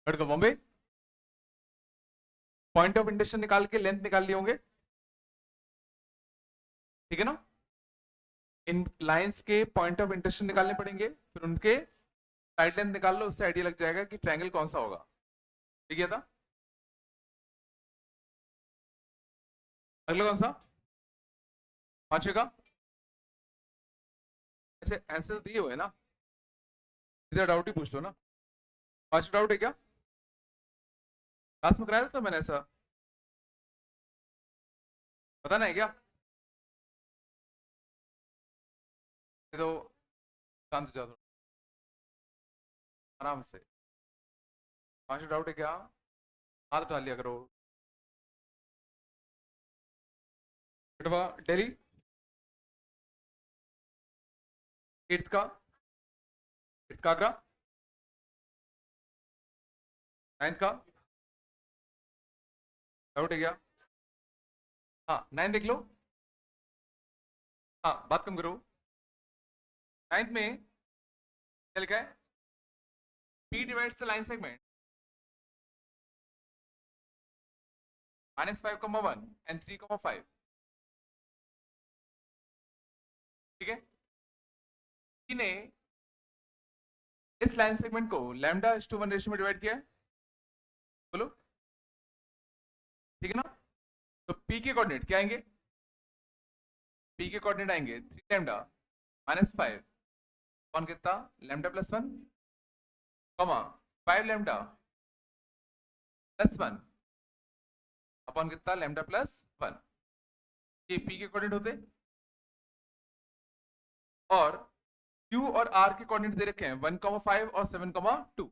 लड़का Bombay, point of interaction निकाल के लेंथ निकाल लिए होंगे, ठीक है ना। इन लाइंस के पॉइंट ऑफ इंटरेक्शन निकालने पड़ेंगे, फिर उनके साइड लेंथ निकाल लो, उससे आइडिया लग जाएगा कि ट्रायंगल कौन सा होगा। ठीक है था। अगला कौन सा, पांचवे का। अच्छा आंसर दिए हुए ना, इधर डाउट ही पूछ लो ना। पांचवा डाउट है क्या, क्लास में कराया था मैंने ऐसा, पता नहीं क्या। ये तो शांत जाओ थोड़ा, आराम से। पांचवा डाउट है क्या, हाथ उठा लिया करो। बेटवा दिल्ली, एट्थ का, एट्थ का आगरा, नाइन्थ का डाउट है क्या। हाँ नाइन देख लो, हाँ बात कम करो। नाइन्थ में क्या लिखा है, P divides the line segment -5,1 and 3,5, ठीक है। P ने इस लाइन सेगमेंट को λ/1 रेशियो में डिवाइड किया है, बोलो ठीक है ना। तो P के कोऑर्डिनेट क्या आएंगे, P के कोऑर्डिनेट आएंगे 3 λ -5 कौन कितना λ+1, 5 λ +1 अपॉन कितना λ+1, ये P के कोऑर्डिनेट होते। और Q और R के कोऑर्डिनेट दे रखे हैं 1,5 और 7,2,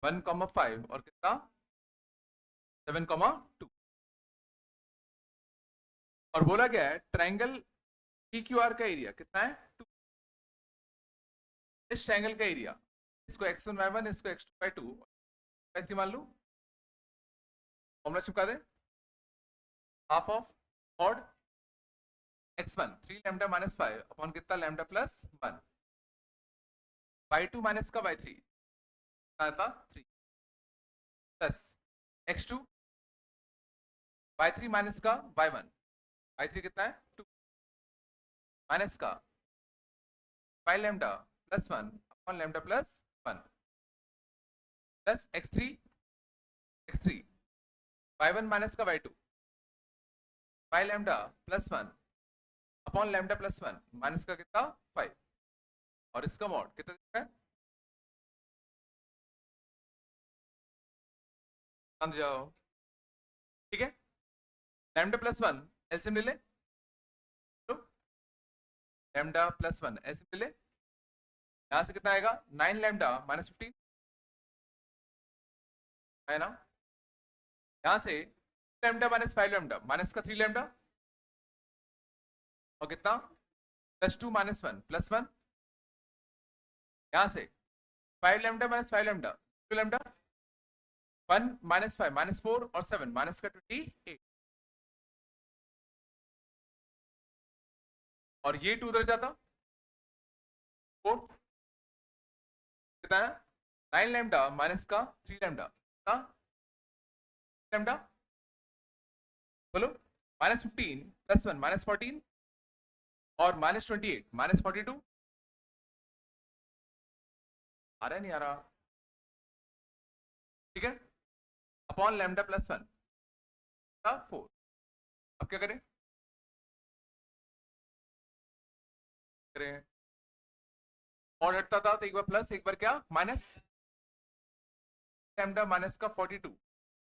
1,5 और कितना 7,2, और बोला गया है ट्रायंगल PQR का एरिया कितना है 2, इस ट्रायंगल का एरिया, इसको x1 y1 इसको x2 y2 y3 मान लो, फॉर्मूला चिपका दे, half of mod x1 3 λ -5 upon कितना λ+1, y2 माइनस का y3 था 3 प्लस x2 y3 माइनस का y1, y3 कितना है 2 माइनस का 5 λ +1 upon λ+1 plus x3 y1 minus का y2 5 λ +1 अपॉन λ+1 माइनस का कितना 5, और इसका मॉड कितना है, समझ जाओ, ठीक है। λ+1 एलसीएम ले ले, λ+1 एलसीएम ले ले, यहां से कितना आएगा 9 λ -15 है ना, यहां से λ -5 λ माइनस का 3 λ और कितना +2 -1 +1, यहां से 5 λ -5 λ 2 λ 1 -5 -4 और 7 माइनस का 28, और ये 2 उधर जाता 4 कितना है 9 लैम्डा माइनस का 3 लैम्डा लैम्डा, बोलो -15 +1 -14 और -28 -42, आ रहा है नहीं आ रहा, ठीक है, अपॉन λ+1 4। अब क्या करें, और हटता था तो एक बार प्लस एक बार क्या माइनस, लैम्डा माइनस का 42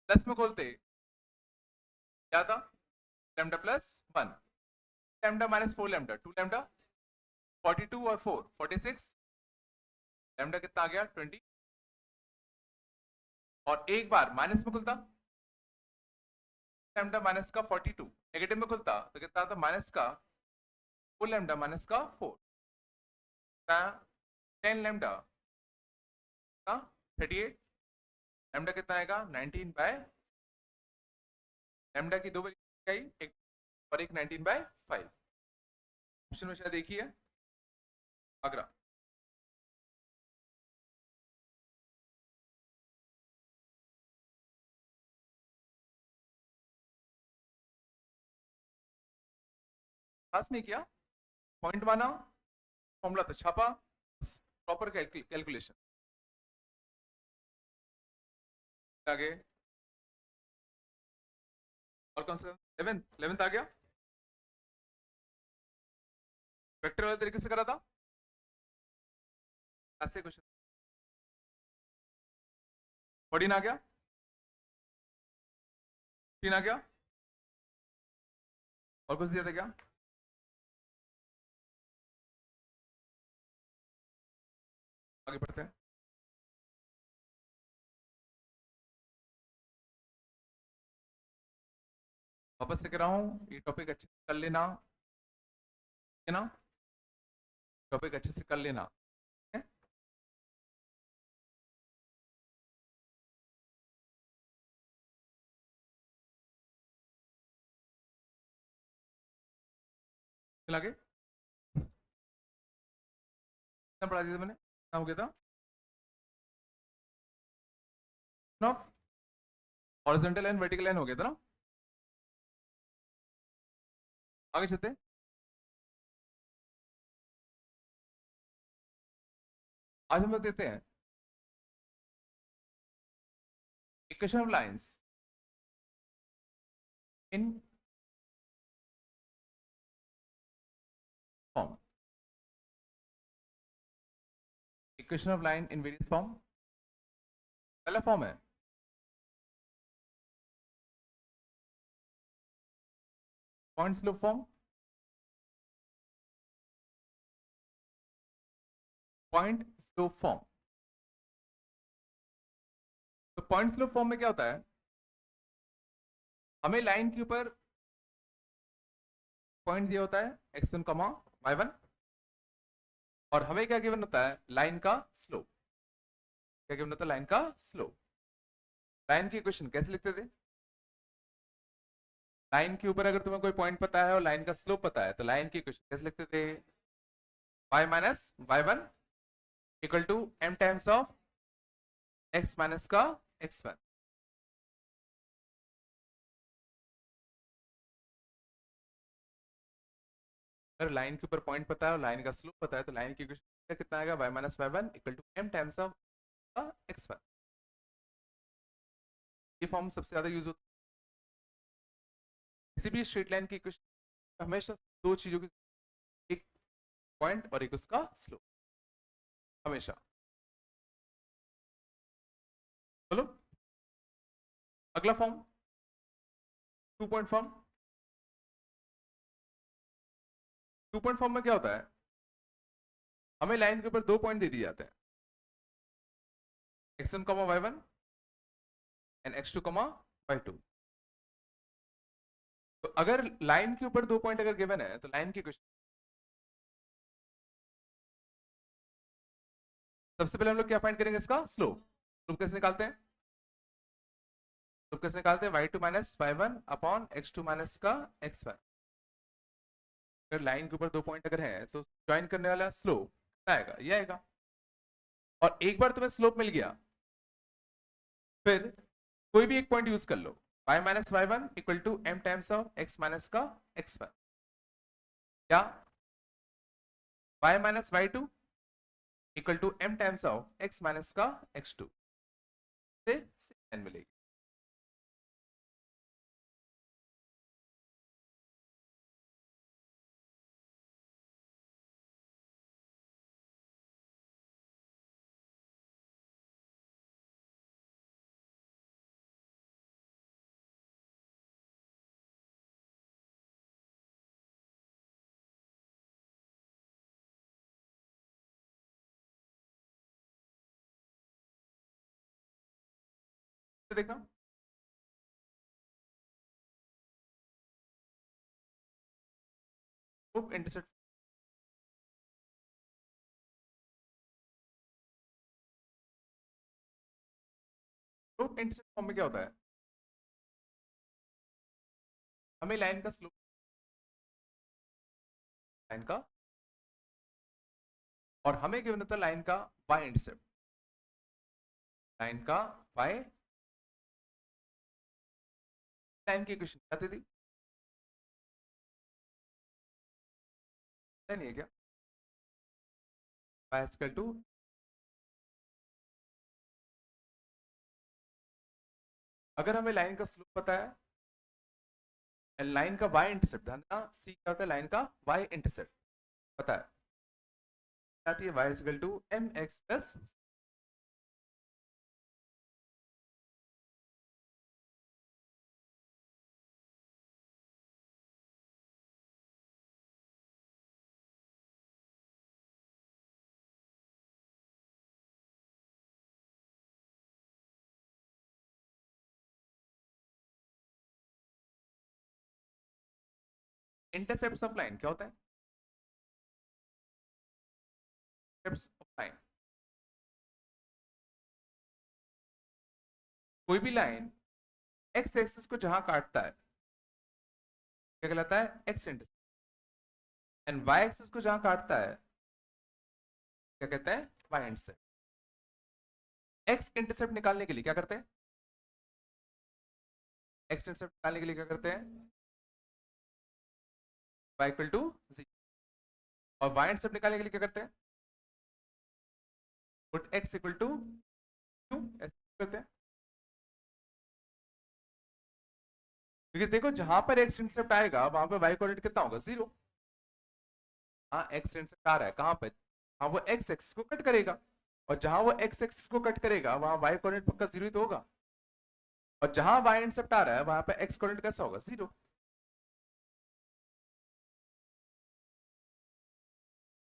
प्लस में खोलते क्या था λ+1, लैम्डा -4 लैम्डा 2 लैम्डा 42 और 4 46, लैम्डा कितना आ गया 20, और एक बार माइनस में खुलता लैम्डा माइनस का 42 नेगेटिव में खुलता तो कितना था माइनस का 4 लैम्डा माइनस का 4, 10 लैम्डा 38, लैम्डा कितना आएगा 19 बाय, लैम्डा की दो वैल्यू एक और एक 19/5, ऑप्शन में शायद देखिए आगरा। खास नहीं किया, पॉइंट माना, फॉर्मूला तो छापा, प्रॉपर कैलकुलेशन। आगे और कौन सा 11th आ गया, वेक्टर वाले तरीके से करा था, ऐसे क्वेश्चन। 14 आ गया, 3 आ गया, और कुछ दिया था क्या? आगे बढ़ते हैं। वापस से कह रहा हूं, ये टॉपिक अच्छे से कर लेना है ना, टॉपिक अच्छे से कर लेना है? चल आगे, कितना पढ़ा दिया था मैंने, कितना हो गया था? हॉरिजॉन्टल एंड वर्टिकल लाइन हो गया था ना। आगे चलते हैं। आज हम लोग देते हैं equation of lines in form, equation of line in various form. पहला फॉर्म है point slope form, point slope form. तो पॉइंट स्लोप फॉर्म में क्या होता है, हमें लाइन के ऊपर पॉइंट दिया होता है x1 कमा y1, और हमें क्या गिवन होता है, लाइन का स्लोप। क्या गिवन होता है, लाइन का स्लोप। लाइन की इक्वेशन कैसे लिखते थे, लाइन के ऊपर अगर तुम्हें कोई पॉइंट पता है और लाइन का स्लोप पता है, तो लाइन की इक्वेशन कैसे लिखते थे, y minus y1 equal to m times of x minus का x1। अगर लाइन के ऊपर पॉइंट पता है और लाइन का स्लोप पता है, तो लाइन की इक्वेशन कितना आएगा, y minus y1 equal to m times of x1। ये फॉर्म सबसे ज्यादा यूज होता है किसी भी स्ट्रेट लाइन की इक्वेशन, हमेशा दो चीजों की, एक पॉइंट और एक उसका स्लोप, हमेशा। बोलो अगला form, 2 point form. 2 point form में क्या होता है, हमें लाइन के ऊपर 2 पॉइंट दे दिए जाते हैं, x1 कमा y1 एंड x2 कमा y2। तो अगर लाइन के ऊपर 2 पॉइंट अगर गिवन है, तो लाइन की क्वेश्चन सबसे पहले हम लोग क्या फाइंड करेंगे, इसका स्लोप। स्लोप कैसे निकालते हैं, स्लोप कैसे निकालते हैं, y2 minus y1 upon x2 minus का x1। अगर लाइन के ऊपर 2 पॉइंट अगर है, तो ज्वाइन करने वाला स्लोप आएगा, ये आएगा। और एक बार तुम्हें स्लोप मिल गया, फिर कोई भी एक पॉइंट यूज कर लो, y minus y1 equal to m times of x minus का x1, या y minus y2 equal to m times of x minus का x2 से n मिलेगी। तो देखा, slope intercept, slope intercept form में क्या होता है, हमें लाइन का स्लोप, लाइन का, और हमें गिवन होता है लाइन का y इंटरसेप्ट, लाइन का y। लाइन की इक्वेशन क्या थी, नहीं है क्या? y इक्वल टू, अगर हमें लाइन का स्लोप पता है, लाइन का y इंटरसेप्ट, ध्यान देना c क्या होता है, लाइन का y इंटरसेप्ट पता है, आती है y equal to mx plus, intercept of line क्या होता है? इंटरसेप्ट ऑफ लाइन, कोई भी लाइन x एक्सिस को जहां काटता है क्या कहलाता है? x intercept. And y axis को जहां काटता है क्या कहते हैं? y intercept. x इंटरसेप्ट निकालने के लिए क्या करते हैं? x इंटरसेप्ट निकालने के लिए क्या करते हैं? y equal to 0। और y इंटरसेप्ट निकालने के लिए क्या करते हैं? पुट x इक्वल टू 2 ऐसे करते हैं, क्योंकि देखो जहां पर x इंटरसेप्ट आएगा वहां पर y कोऑर्डिनेट कितना होगा? 0। हाँ, x इंटरसेप्ट आ रहा है कहां पर? हाँ, वो x एक्सिस को कट करेगा, और जहां वो x एक्सिस को कट करेगा वहां y कोऑर्डिनेट पक्का 0 ही तो होगा, और जहां y इंटरसेप्ट आ रहा है वहां पे x कोऑर्डिनेट कैसा होगा? 0।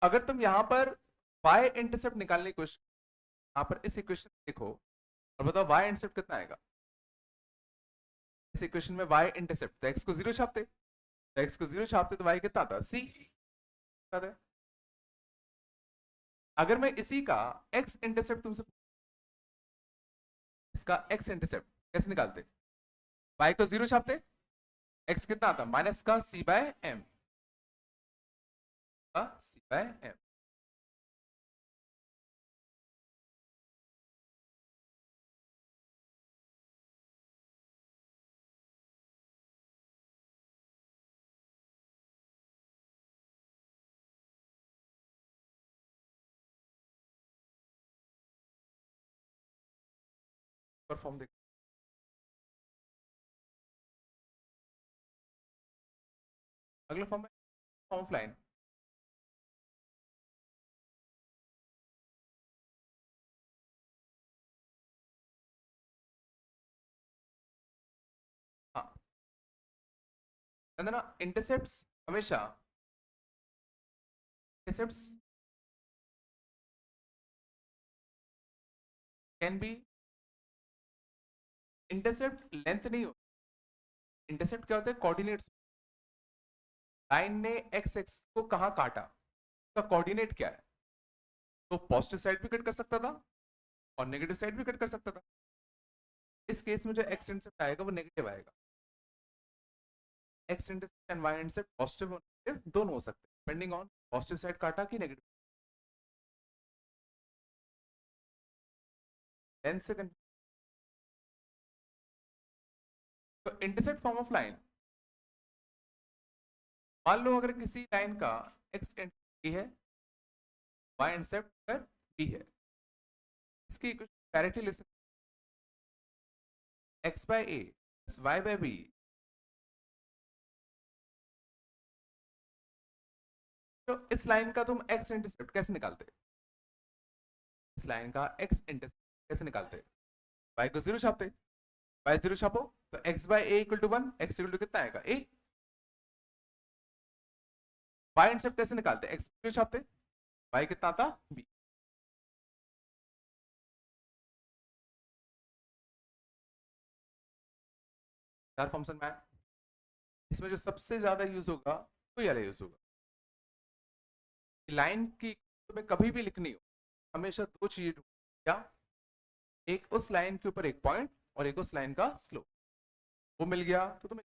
अगर तुम यहां पर y इंटरसेप्ट निकालने की कोशिश, यहां पर इस इक्वेशन देखो और बताओ y इंटरसेप्ट कितना आएगा? इस इक्वेशन में y इंटरसेप्ट, तो x को 0 छापते, तो x को 0 छापते तो y कितना था? c था। अगर मैं इसी का x इंटरसेप्ट तुमसे, इसका x इंटरसेप्ट कैसे निकालते? y को 0 छापते, x कितना था? माइनस का c बाय एम, का c बाय एम। फॉर्म देख, अगला फॉर्म है फॉर्म ऑफ लाइन। हाँ, ना इंटरसेप्ट्स हमेशा, intercepts can be, intercept length नहीं हो, इंटरसेप्ट क्या होता है? कोऑर्डिनेट्स। लाइन ने एक्स एक्सिस को कहां काटा, उसका कोऑर्डिनेट क्या है? तो पॉजिटिव साइड भी कट कर सकता था और नेगेटिव साइड भी कट कर सकता था। इस केस में जो एक्स इंटरसेप्ट आएगा वो नेगेटिव आएगा। X intercept and y intercept positive और नेगेटिव दोनों हो सकते हैं, डिपेंडिंग ऑन पॉजिटिव साइड काटा कि नेगेटिव। लेंथ से तो इंटरसेप्ट फॉर्म ऑफ लाइन, मान लो अगर किसी लाइन का एक्स इंटरसेप्ट ए है, वाई इंटरसेप्ट पर बी है, इसकी डायरेक्टली ले सकते, x by A Y bye B. तो इस लाइन का तुम एक्स इंटरसेप्ट कैसे निकालते? इस लाइन का एक्स इंटरसेप्ट कैसे निकालते? वाई को 0 छापते, वाई 0 छापो तो x by a equal to 1, x equal to कितना आएगा? ए। वाई इंटरसेप्ट कैसे निकालते? एक्स 0 छापते, वाई कितना था? बी। चार फंक्शन में इसमें जो सबसे ज्यादा यूज होगा वो वाला यूज होगा। लाइन की तुम्हें कभी भी लिखनी हो हमेशा दो चीजें, क्या? एक उस लाइन के ऊपर एक पॉइंट और एक उस लाइन का स्लोप, वो मिल गया तो तुम्हें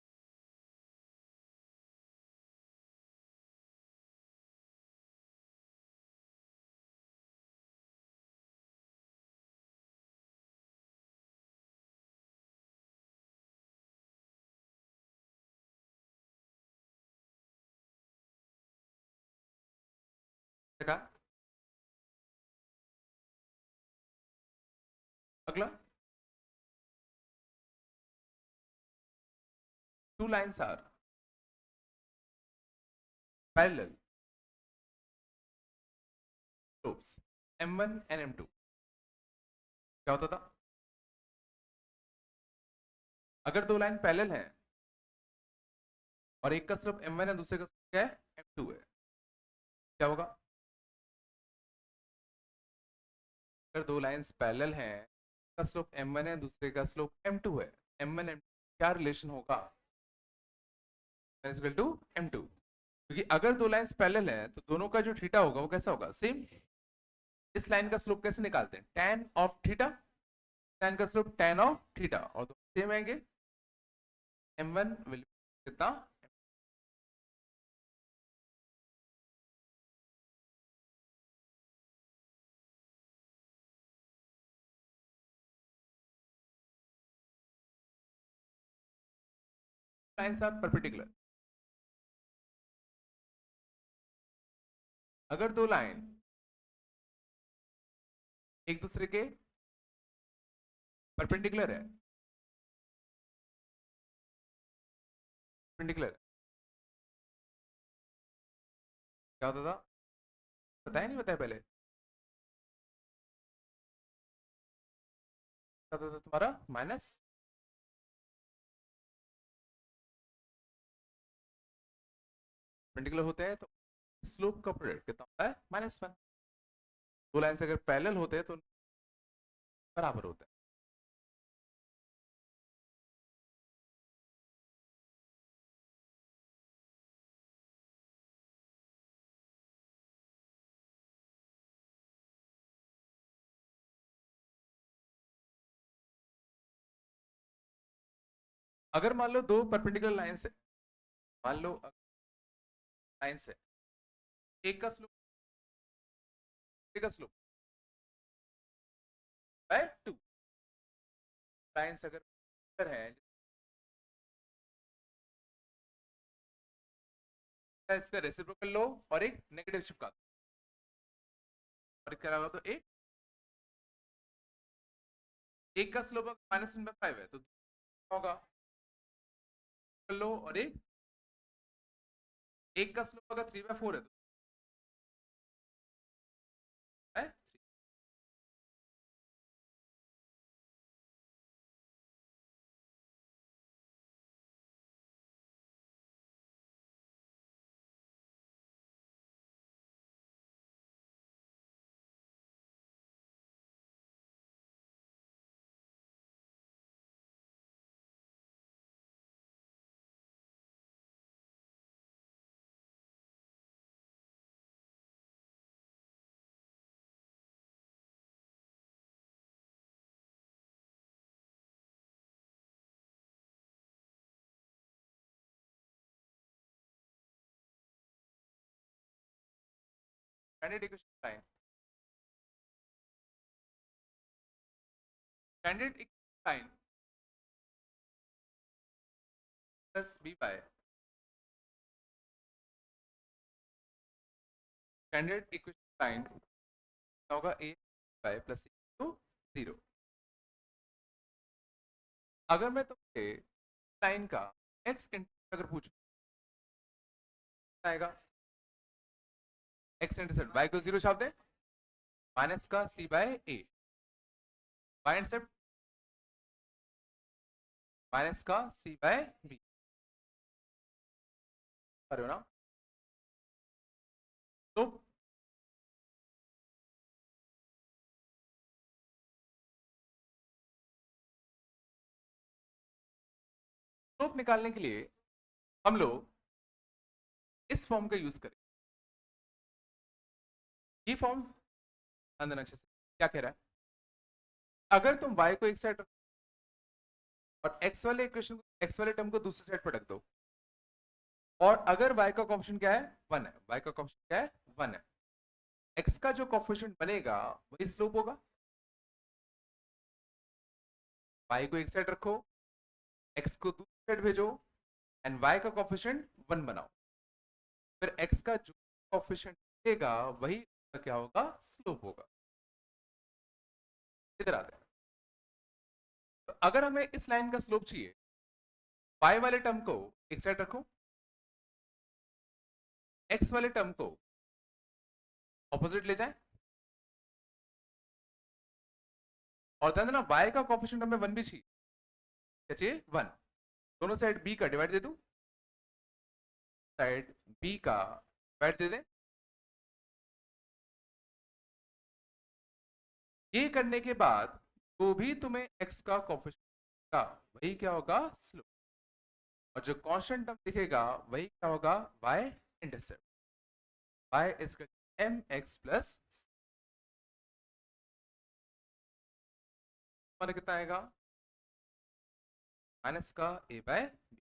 देखा। अगला, two lines are parallel slopes m1 and m2। क्या होता था? अगर दो लाइन पैरेलल हैं और एक का स्लोप m1 है, दूसरे का स्लोप क्या है? m2 है। क्या होगा? अगर दो लाइंस पैरेलल हैं, का स्लोप m1 है, दूसरे का स्लोप m2 है, m1 m2 क्या रिलेशन होगा? Equal to m2। क्योंकि अगर दो लाइंस पैरेलल हैं तो दोनों का जो थीटा होगा वो कैसा होगा? सेम। इस लाइन का स्लोप कैसे निकालते हैं? tan of theta. tan का स्लोप tan ऑफ थीटा, और दोनों सेम आएंगे। m1 विल कितना? Lines are perpendicular. अगर दो लाइन एक दूसरे के परपेंडिकुलर है, परपेंडिकुलर, क्या होता था? बताया नहीं बताया पहले? क्या होता था तुम्हारा? माइनस। परपेंडिकुलर होते हैं तो स्लोप का प्रोडक्ट कितना होता है? -1। दो लाइन अगर पैरेलल होते हैं तो बराबर होते हैं। अगर मान लो दो परपेंडिकुलर लाइन है, मान लो लाइन है, एक का स्लोप, एक का स्लोप बाय 2। लाइंस अगर है, इसका रेसिप्रोकल लो और एक नेगेटिव चिपका दो, और क्या होगा? तो एक का स्लोप -1/5 है तो होगा लो, और एक का स्लोप अगर 3/4 है तो है 3। Standard equation line, standard equation line plus b by standard equation line होगा ए बाय प्लस टू 0। अगर मैं तुमसे लाइन का एक्स अगर पूछूं, आएगा एक्स इंटरसेप्ट वाई को 0 छाप दे, माइनस का सी बाय ए, वाई इंटरसेप्ट माइनस का सी बाय बी, कर रहे हो ना? तो स्लोप निकालने के लिए हम लोग इस फॉर्म का यूज करें। ये फॉर्म अंदर अच्छे से क्या कह रहा है? अगर तुम y को एक साइड और x वाले इक्वेशन x वाले टर्म को दूसरी साइड पर रख दो, और अगर y का कोएफिशिएंट क्या है? 1 है। y का कोएफिशिएंट क्या है? 1 है। x का जो कोएफिशिएंट बनेगा वही स्लोप होगा। y को एक साइड रखो, x को दूसरी साइड भेजो, एंड y का कोएफिशिएंट 1 बनाओ। फिर x का जो कोएफिशिएंट बनेगा वही तो क्या होगा, स्लोप होगा। इधर आते हैं, तो अगर हमें इस लाइन का स्लोप चाहिए, y वाले टर्म को एक साइड रखो, x वाले टर्म को ऑपोजिट ले जाए, और ध्यान देना y का कोएफिशिएंट हमें 1 भी चाहिए, क्या चाहिए, 1। दोनों साइड b का डिवाइड दे दूं, साइड b का डिवाइड दे दें। ये करने के बाद जो भी तुम्हें x का कोएफिशिएंट का, वही क्या होगा, स्लोप। और जो कांस्टेंट टर्म दिखेगा वही क्या होगा, y intercept. y is mx plus, हमारा कितना आएगा, माइनस का a बाय b।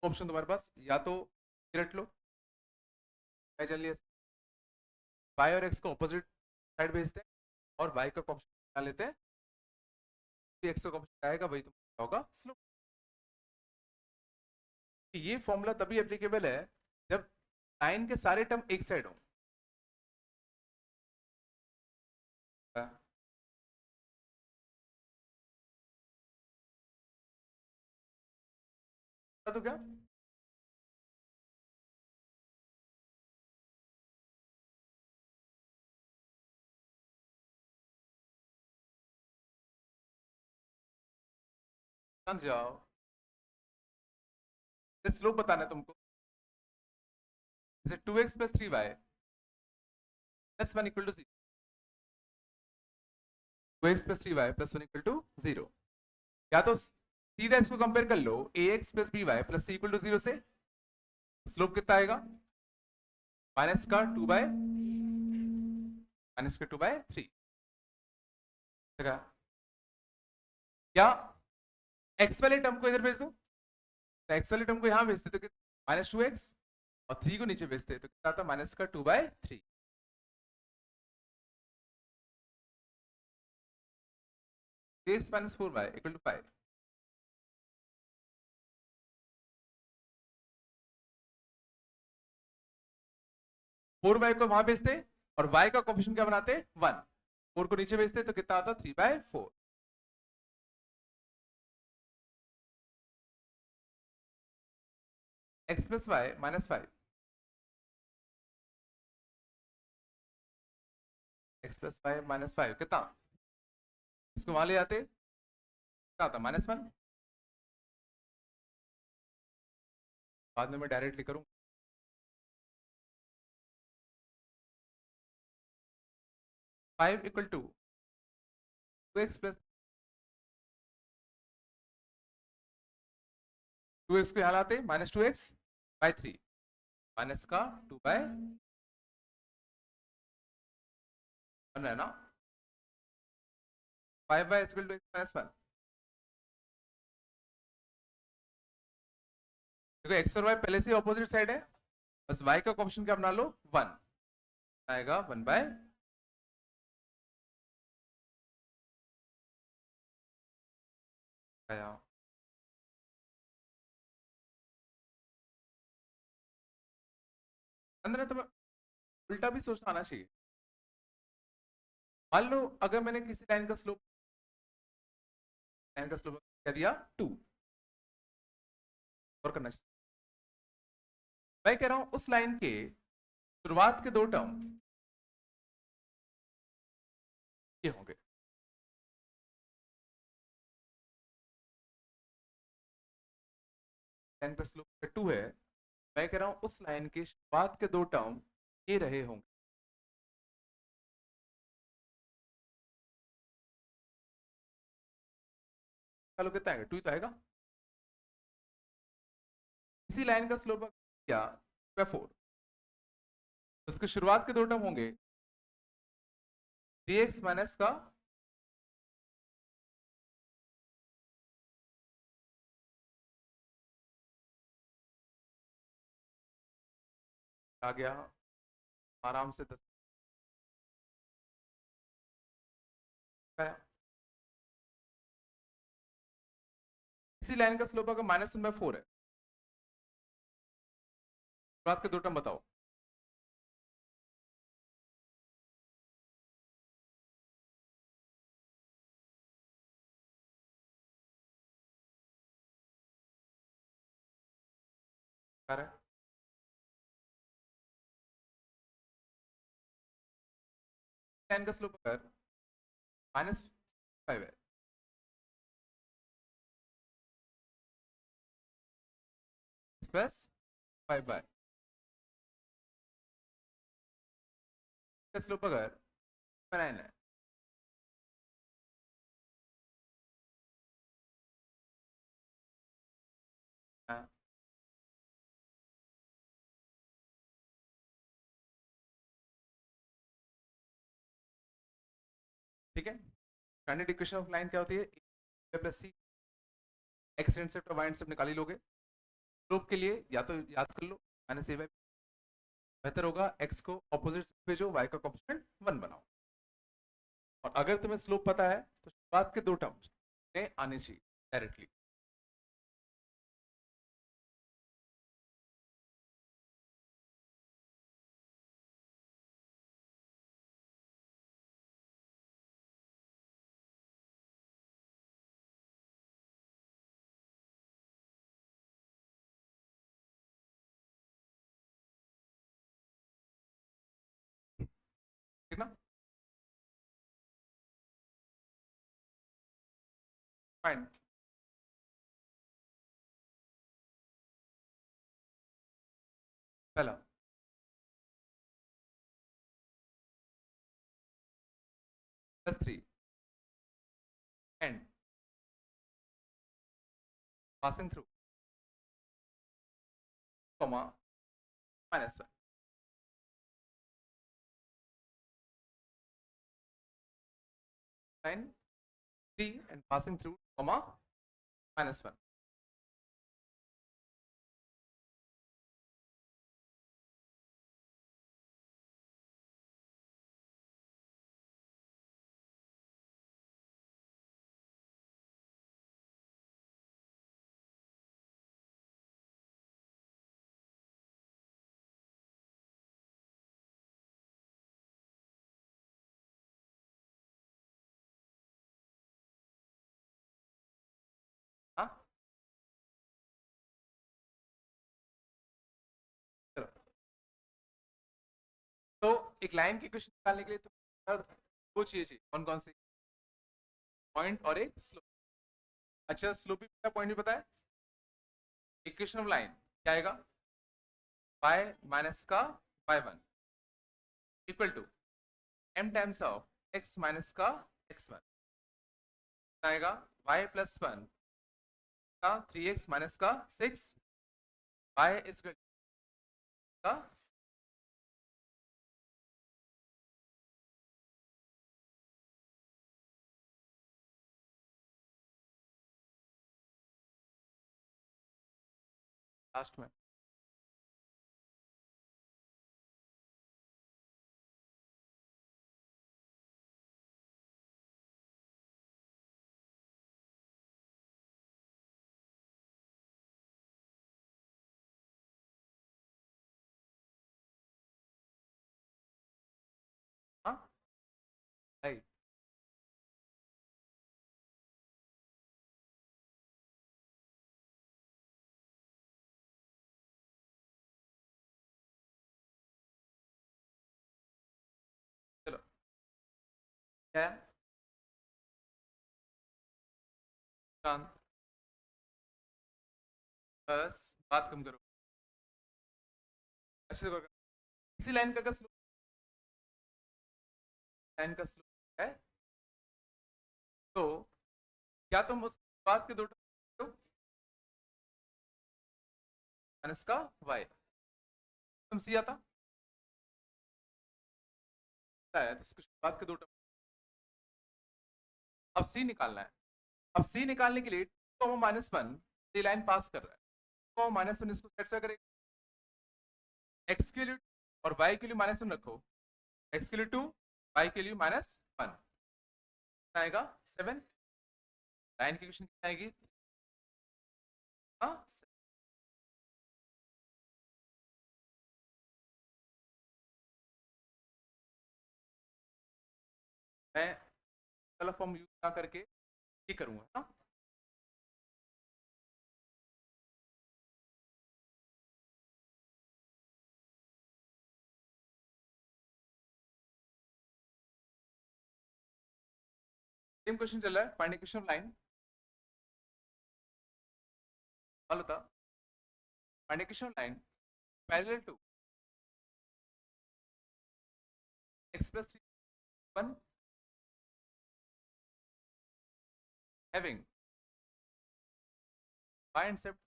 ऑप्शन तुम्हारे पास, या तो रट लो, मैं चल लिया, y और x को ऑपोजिट साइड भेजते हैं, और y का कोएफिशिएंट निकाल लेते हैं, x का कोएफिशिएंट आएगा वही तुम्हारा होगा स्लोप। ये फॉर्मूला तभी एप्लीकेबल है जब लाइन के सारे टर्म एक साइड हो। तो क्या, समझ जाओ, स्लोप बताना है तुमको, जैसे 2x plus 3y plus 1 equal to 0, 2x plus 3y plus 1 equal to 0, या तो सीधा इसको कंपेयर कर लो ax plus by plus c equal to 0 से, स्लोप कितना आएगा, माइनस का 2 बाय, माइनस का 2 बाय 3। क्या x वाले टर्म को इधर भेज दो, तो x वाले टर्म को यहां भेजते तो माइनस 2x, और 3 को नीचे भेजते तो कितना आता, माइनस का 2 by 3। x minus 4y equal to 5। 4y को वहां भेजते और y का कोएफिशिएंट क्या बनाते, 1। 4 को नीचे भेजते तो कितना आता, 3/4। x plus y minus 5, x plus y minus 5 कितना, इसको वहां ले जाते कितना आता, -1। बाद में मैं डायरेक्टली करूं, 5 equal to 2x plus 2x को यहाँ लाते -2x/3, माइनस का 2/1 है ना, 5y इक्वल टू x-1। देखो x और y पहले से ऑपोजिट साइड है, बस y का कोएफिशिएंट क्या बना लो, 1 आएगा, 1/, आया। अंदर तुम्हें उल्टा भी सोचना आना चाहिए। मान लो अगर मैंने किसी लाइन का स्लोप क्या दिया, 2, और करना चाहिए, मैं कह रहा हूं उस लाइन के शुरुआत के 2 टर्म ये होंगे, लाइन का स्लोप 2 है, मैं कह रहा हूं उस लाइन के शुरुआत के 2 टर्म ये रहे होंगे। चलो कितना आएगा, 2 तो आएगा। इसी लाइन का स्लोप क्या, 4, उसके शुरुआत के 2 टर्म होंगे dx माइनस का आ गया आराम से 10 इसी लाइन का स्लोप अगर -1/4 है, बात के दो टर्म बताओ। लाइन का स्लोप अगर -5 है, +5/, स्लोप अगर 9 है, हाँ, ठीक है। स्टैंडर्ड इक्वेशन ऑफ लाइन क्या होती है? +c, एक्स इंटरसेप्ट और वाई इंटरसेप्ट निकाल ही लोगे। स्लोप के लिए या तो याद कर लो -a/, बेहतर होगा x को ऑपोजिट भेजो, y का कोएफिशिएंट 1 बनाओ। और अगर तुम्हें स्लोप पता है तो शुरुआत के दो टर्म्स आने चाहिए डायरेक्टली। ठीक ना? फाइन। पहला +3 and passing through comma -1, sin 3 and passing through comma -1। हाँ, चलो। तो एक लाइन की क्वेश्चन निकालने के लिए तो दो चीजें चाहिए, कौन कौन सी? पॉइंट और एक स्लोप। अच्छा, स्लोप भी पता, पॉइंट भी पता है। इक्वेशन ऑफ लाइन क्या आएगा? y माइनस का y1 equal to m times of x minus का x1 आएगा y+1 का 3x माइनस का 6 y इज का लास्ट में हाँ भाई। चलो क्या है? शांत, बस बात कम करो, अच्छे से करो। इसी लाइन का स्लोप, लाइन का स्लोप है, तो क्या तुम उस बात के दो माइनस का y तुम सी आता है, तो इसके बाद के दो टर्म। अब सी निकालना है। अब सी निकालने के लिए -1 ये लाइन पास कर रहा है, तो -1 इसको सेट से करेगा। x के लिए और y के लिए -1 रखो, x के लिए 2, y के लिए -1। कितना आएगा 7, लाइन की इक्वेशन कितना आएगी, हाँ मैं वाला फॉर्म यूज ना करके ये करूंगा ना, सेम क्वेश्चन चल रहा है, फाइंड इक्वेशन लाइन वाला था, find equation line parallel to x plus 3 1 having y intercept,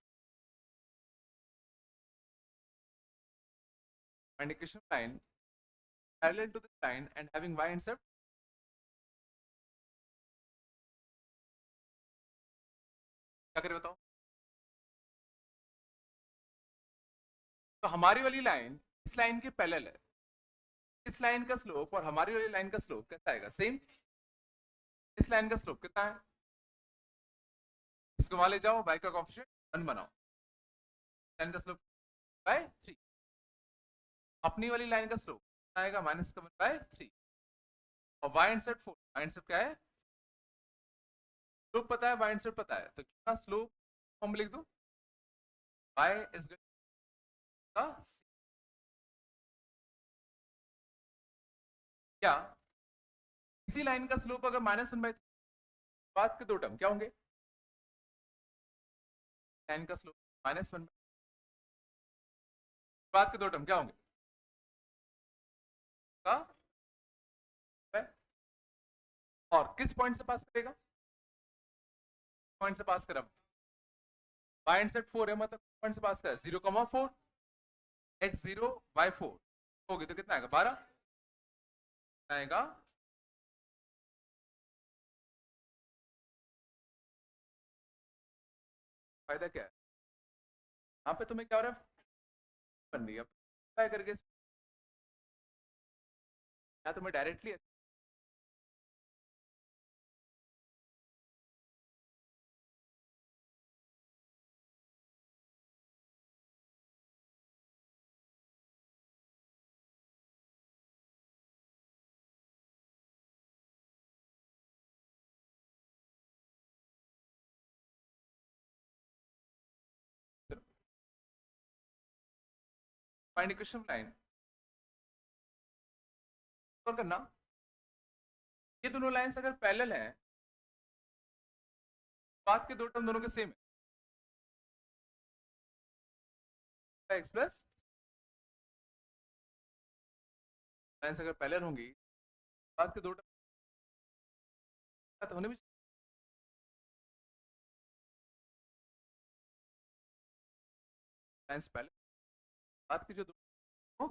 find equation line parallel to the line and having y intercept, क्या करें बताओ। तो हमारी वाली लाइन इस लाइन के पैरेलल है, इस लाइन का स्लोप और हमारी वाली लाइन का स्लोप कैसा आएगा, सेम। इस लाइन का स्लोप कितना है, इसको वहां ले जाओ, y का कोएफिशिएंट 1 बनाओ, लाइन का स्लोप बाय 3, अपनी वाली लाइन का स्लोप कितना आएगा -1/3, और y इंटरसेप्ट 4, y इंटरसेप्ट क्या है, स्लोप पता है, y इंटरसेप्ट पता है, तो कितना स्लोप फॉर्म लिख दूं, y इज का क्या, इसी लाइन का स्लोप अगर -1/3, बाद के दो टर्म क्या होंगे, लाइन का स्लोप -1, बाद के दो टर्म क्या होंगे, का और किस पॉइंट से पास करेगा, पॉइंट से पास करा, y इंटरसेप्ट 4 है, मतलब पॉइंट से पास करा 0,4, x0 y4 होगी तो कितना आएगा 12 आएगा, फायदा क्या है, यहाँ पे तुम्हें क्या हो रहा है, बन रही है ट्राई करके, या तुम्हें डायरेक्टली फाइंड इक्वेशन लाइन और करना, ये दोनों लाइंस अगर पैरेलल हैं, बाद के दो टर्म दोनों के सेम है, x प्लस लाइंस अगर पैरेलल होंगी, बाद के दो टर्म तो होने भी, लाइंस पैरेलल, बाद के जो दो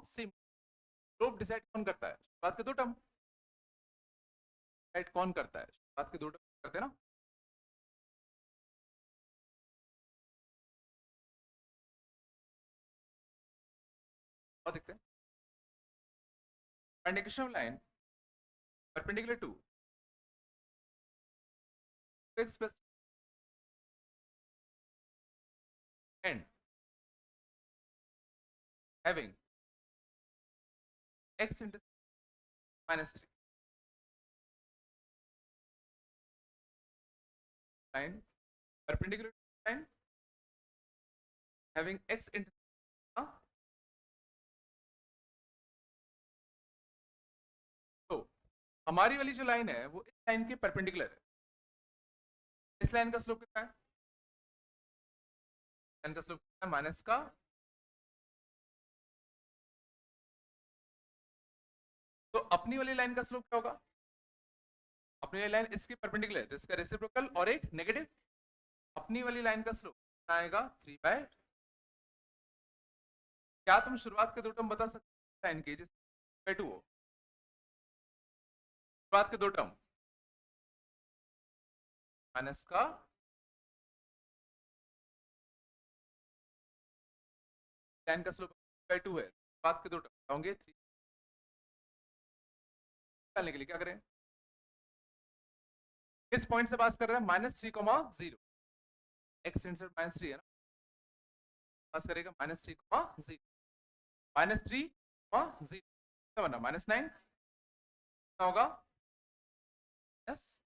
सेम, स्लोप डिसाइड कौन करता है, बाद के दो टर्म डिसाइड कौन करता है, बाद के दो टर्म करते हैं ना, और देखते हैं, find equation line perpendicular to x plus and having x into -3, line perpendicular to line having x into तो हमारी वाली जो लाइन है वो इस लाइन के परपेंडिकुलर है, इस लाइन का स्लोप कितना है, लाइन का स्लोप कितना है माइनस का, तो अपनी वाली लाइन का स्लोप क्या होगा, अपनी वाली लाइन इसके परपेंडिकुलर है तो इसका रेसिप्रोकल और एक नेगेटिव, अपनी वाली लाइन का स्लोप कितना आएगा 3/, क्या तुम शुरुआत के दो टर्म बता सकते लाइन के जिससे 2 हो, शुरुआत के दो टर्म माइनस का लाइन का स्लोप 2 है, शुरुआत के दो टर्म होंगे 3, निकालने के लिए क्या करें, किस पॉइंट से पास कर रहा है? -3,0 एक्स इंटरसेप्ट -3 है ना, पास करेगा -3,0 -3,0 क्या बना? -9 क्या होगा? Yes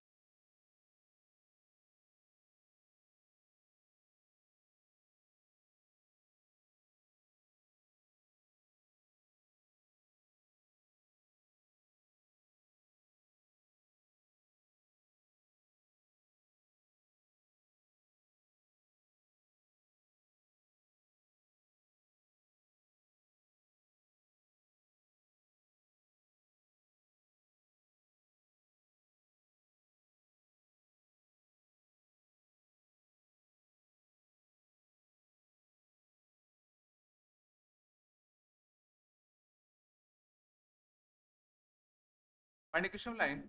find equation of line,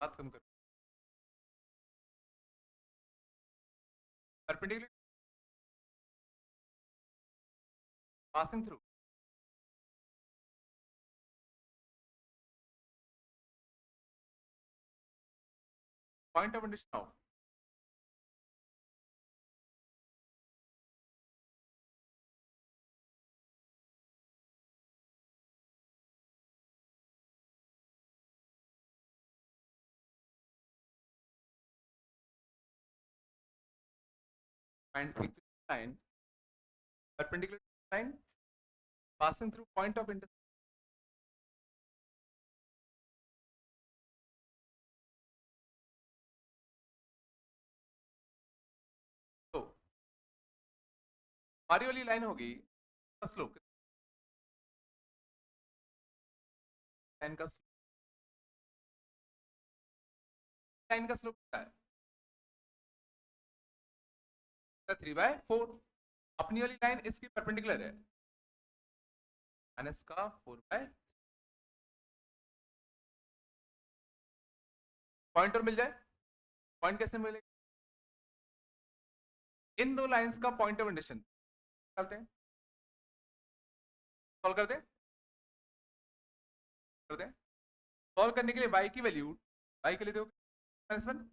बात कम करो, perpendicular passing through point of intersection now, find line perpendicular line passing through point of intersection. तो हमारी वाली लाइन होगी स्लोप, लाइन का स्लोप क्या है? 3/4। अपनी वाली लाइन इसकी परपेंडिकुलर है, माइनस का 4/, पॉइंट और मिल जाए। पॉइंट कैसे मिलेगा? इन दो लाइंस का पॉइंट ऑफ इंटरसेक्शन करते हैं, सॉल्व करते हैं, सॉल्व करने के लिए y की वैल्यू, y के लिए देखो -1,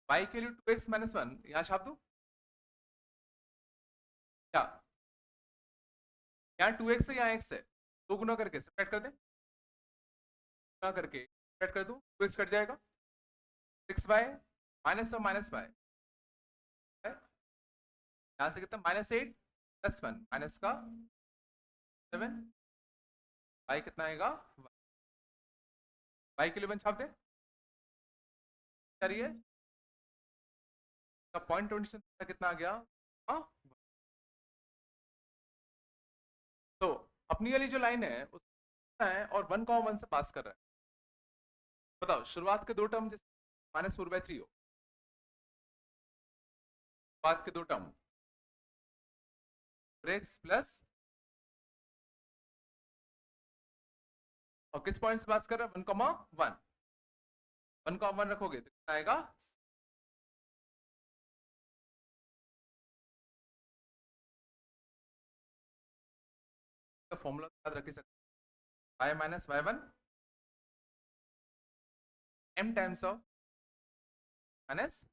y के लिए 2x - 1 यहां छाप दो, क्या यहाँ 2x है, यहाँ x है, दो गुना करके सब्ट्रैक्ट कर दे, गुना करके सब्ट्रैक्ट कर दो, 2x कट जाएगा, 6y माइनस और माइनस y, यहाँ से कितना? -8 + 1 माइनस का 7, y कितना आएगा? y के लिए 1 छाप दे, करिए का पॉइंट ऑफ कितना आ गया? हाँ, तो अपनी वाली जो लाइन है उसमें है और 1,1 से पास कर रहा है। बताओ शुरुआत के दो टर्म जिस -4/3 हो, शुरुआत के दो टर्म x प्लस, और किस पॉइंट से पास कर रहा है? 1,1, 1,1 रखोगे तो कितना आएगा? फॉर्मूला याद रख सकते, y - y1 m times of minus,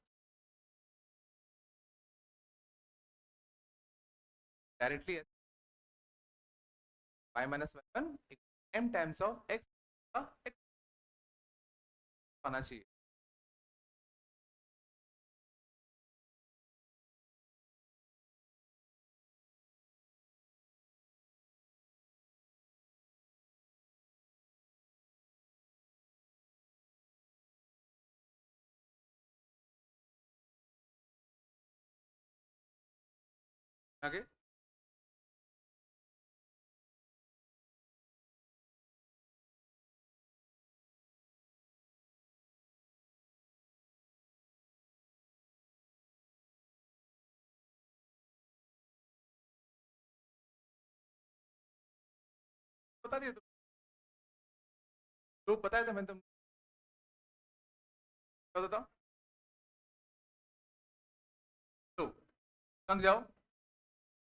directly y - y1 m times of x का x आना चाहिए। आगे बता दिया, तो बताया था मैंने, तुम बताता स्लोप, समझ जाओ।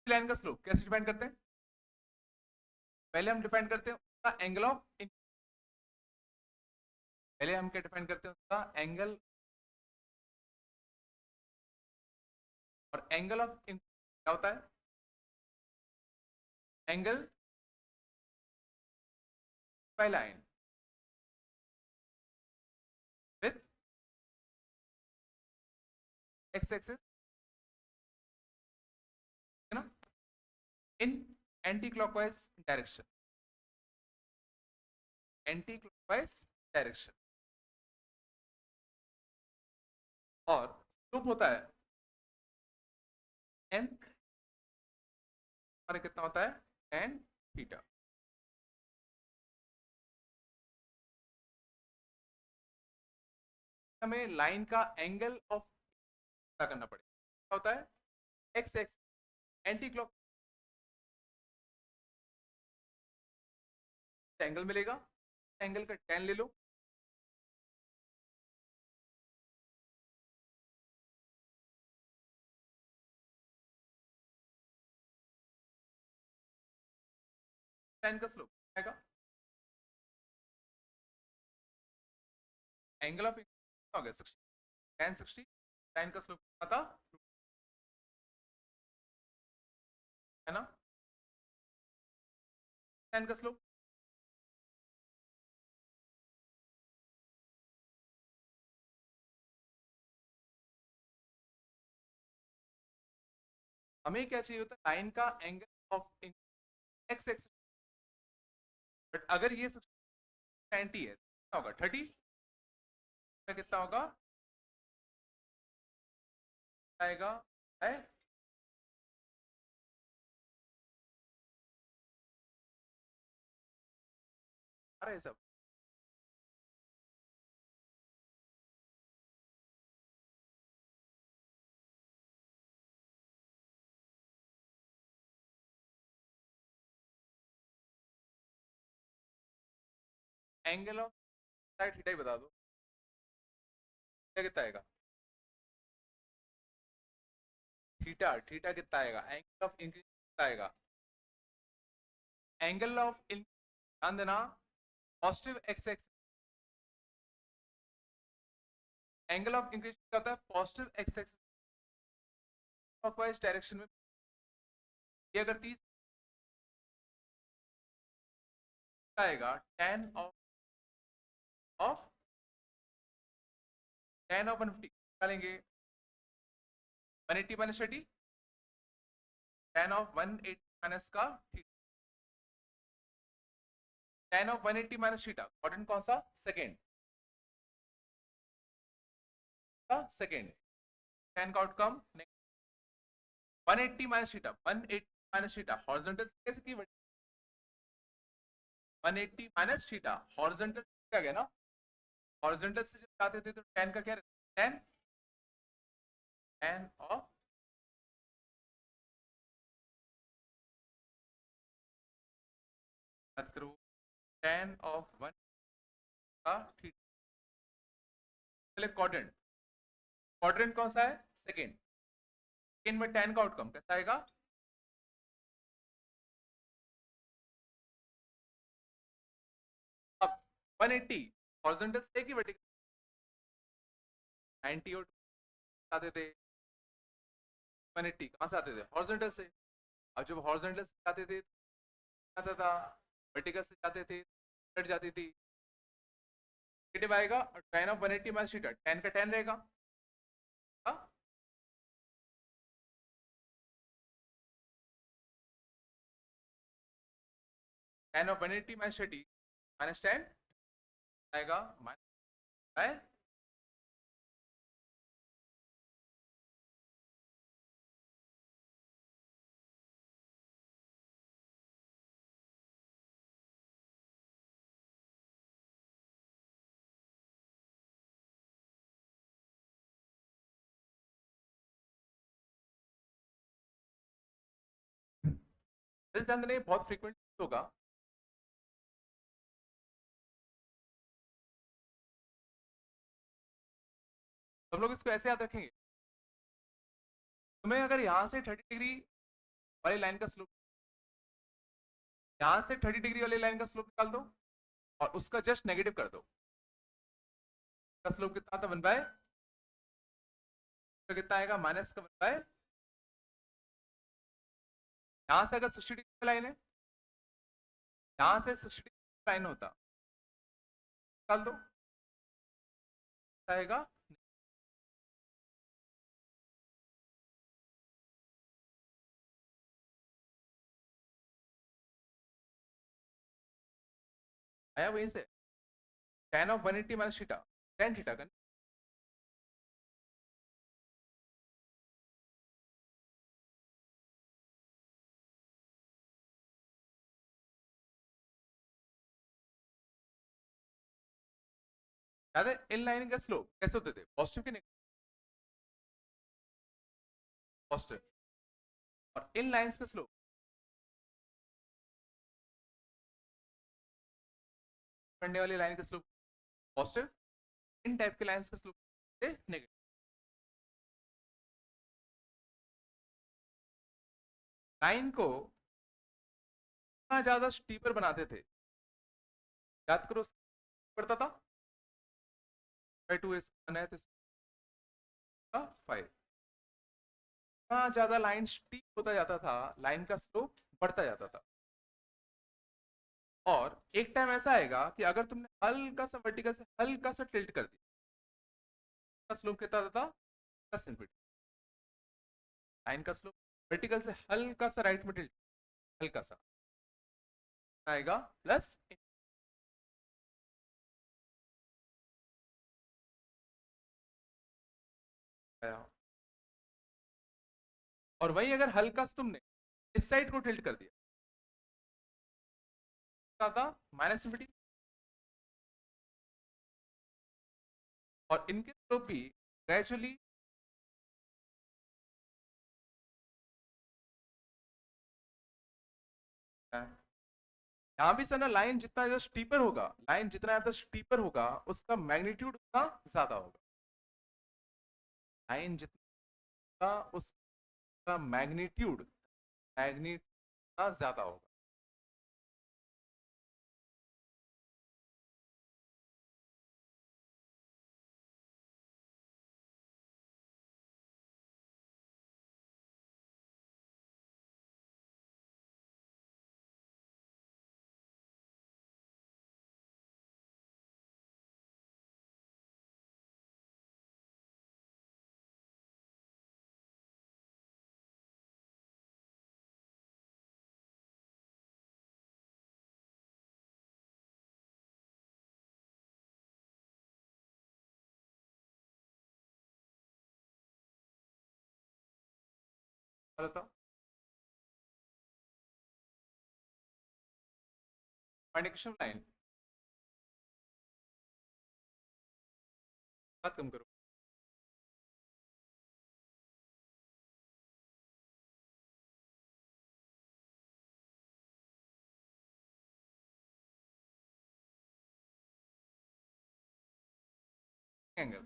लाइन का स्लोप कैसे डिफाइन करते हैं? पहले हम डिफाइन करते हैं उसका एंगल ऑफ पहले हम क्या डिफाइन करते हैं उसका एंगल, और एंगल ऑफ क्या होता है, angle by line with X axis, है ना, in anti clockwise direction, anti clockwise direction, और स्लोप होता है एन, हमारे कितना होता है एन थीटा। हमें लाइन का एंगल ऑफ पता करना पड़ेगा, क्या होता है X X, anti clock angle मिलेगा, एंगल का tan ले लो, tan का स्लोप आएगा, एंगल ऑफ हो गया 60, tan 60, tan का स्लोप आता है ना, tan का स्लोप, हमें क्या चाहिए होता है लाइन का angle of x x, but अगर ये 90 है कितना होगा 30, कितना होगा आएगा है, अरे सब एंगल ऑफ साइड थीटा ही बता दो क्या कितना आएगा, थीटा थीटा कितना आएगा, एंगल ऑफ इंक्रीज कितना आएगा, एंगल ऑफ ध्यान देना positive x x, angle of increase क्या होता है positive x x clockwise direction में, ये अगर 30 आएगा tan ऑफ tan ऑफ 150 निकालेंगे 180 माइनस 30, tan ऑफ 180 माइनस का theta, tan of 180 minus theta quadrant कौन सा सेकंड का सेकंड, tan का outcome 180 minus theta, 180 minus theta horizontal कैसे की 180 माइनस थीटा हॉरिजॉन्टल क्या गया ना, हॉरिजॉन्टल से जब जाते थे तो tan का क्या रहता, tan ऑफ बात करो tan ऑफ 1 का थीटा, पहले क्वाड्रेंट, क्वाड्रेंट कौन सा है सेकंड, सेकंड में tan का आउटकम कैसा आएगा, अब 180 हॉरिजॉन्टल से की वर्टिकल 90 और आते थे, 180 कहां से आते थे हॉरिजॉन्टल से, अब जब हॉरिजॉन्टल से आते थे आता था, वर्टिकल से जाते थे कट जाती थी, नेगेटिव आएगा और tan of 180 minus theta tan का tan रहेगा, हाँ tan ऑफ 180 माइनस 30 माइनस 10 आएगा माइनस, ध्यान देना बहुत फ्रीक्वेंट होगा, हम लोग इसको ऐसे याद रखेंगे, तुम्हें अगर यहाँ से 30 डिग्री वाली लाइन का स्लोप, यहाँ से 30 डिग्री वाली लाइन का स्लोप निकाल दो और उसका जस्ट नेगेटिव कर दो, का स्लोप कितना था 1/, तो कितना आएगा माइनस का 1/, यहां से अगर 60 डिग्री लाइन है, यहां से 60 डिग्री लाइन होता, निकाल दो आएगा। आया वहीं से, tan of 180 minus theta, tan theta का। याद है इन लाइन का स्लोप कैसे होते थे, पॉजिटिव के नेगेटिव, पॉजिटिव। और इन लाइंस का स्लोप पढ़ने वाली लाइन का स्लोप पॉजिटिव, इन टाइप के लाइंस का स्लोप नेगेटिव। लाइन को इतना ज्यादा स्टीपर बनाते थे, याद करो पड़ता था 2 है तो 5, इतना ज्यादा लाइन स्टीप होता जाता था, लाइन का स्लोप बढ़ता जाता था। और एक टाइम ऐसा आएगा कि अगर तुमने हल्का सा वर्टिकल से हल्का सा टिल्ट कर दिया, स्लोप कितना था प्लस इन्फिनिटी। लाइन का स्लोप वर्टिकल से हल्का सा राइट में टिल्ट, हल्का सा आएगा प्लस। और वही अगर हल्का सा तुमने इस साइड को टिल्ट कर दिया था माइनस इन्फिनिटी। और इनके स्लोप भी ग्रेजुअली यहाँ भी सर ना, लाइन जितना ज्यादा स्टीपर होगा, लाइन जितना ज्यादा स्टीपर होगा उसका मैग्नीट्यूड उतना ज्यादा होगा, लाइन जितना उसका मैग्नीट्यूड मैग्नीट्यूड ज्यादा होगा। बताओ कम्युनिकेशन लाइन बात कम करो। Angle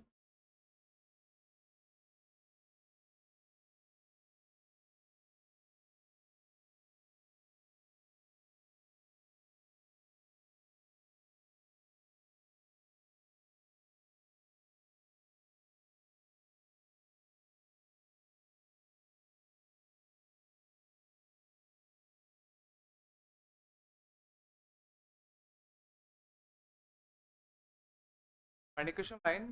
communication line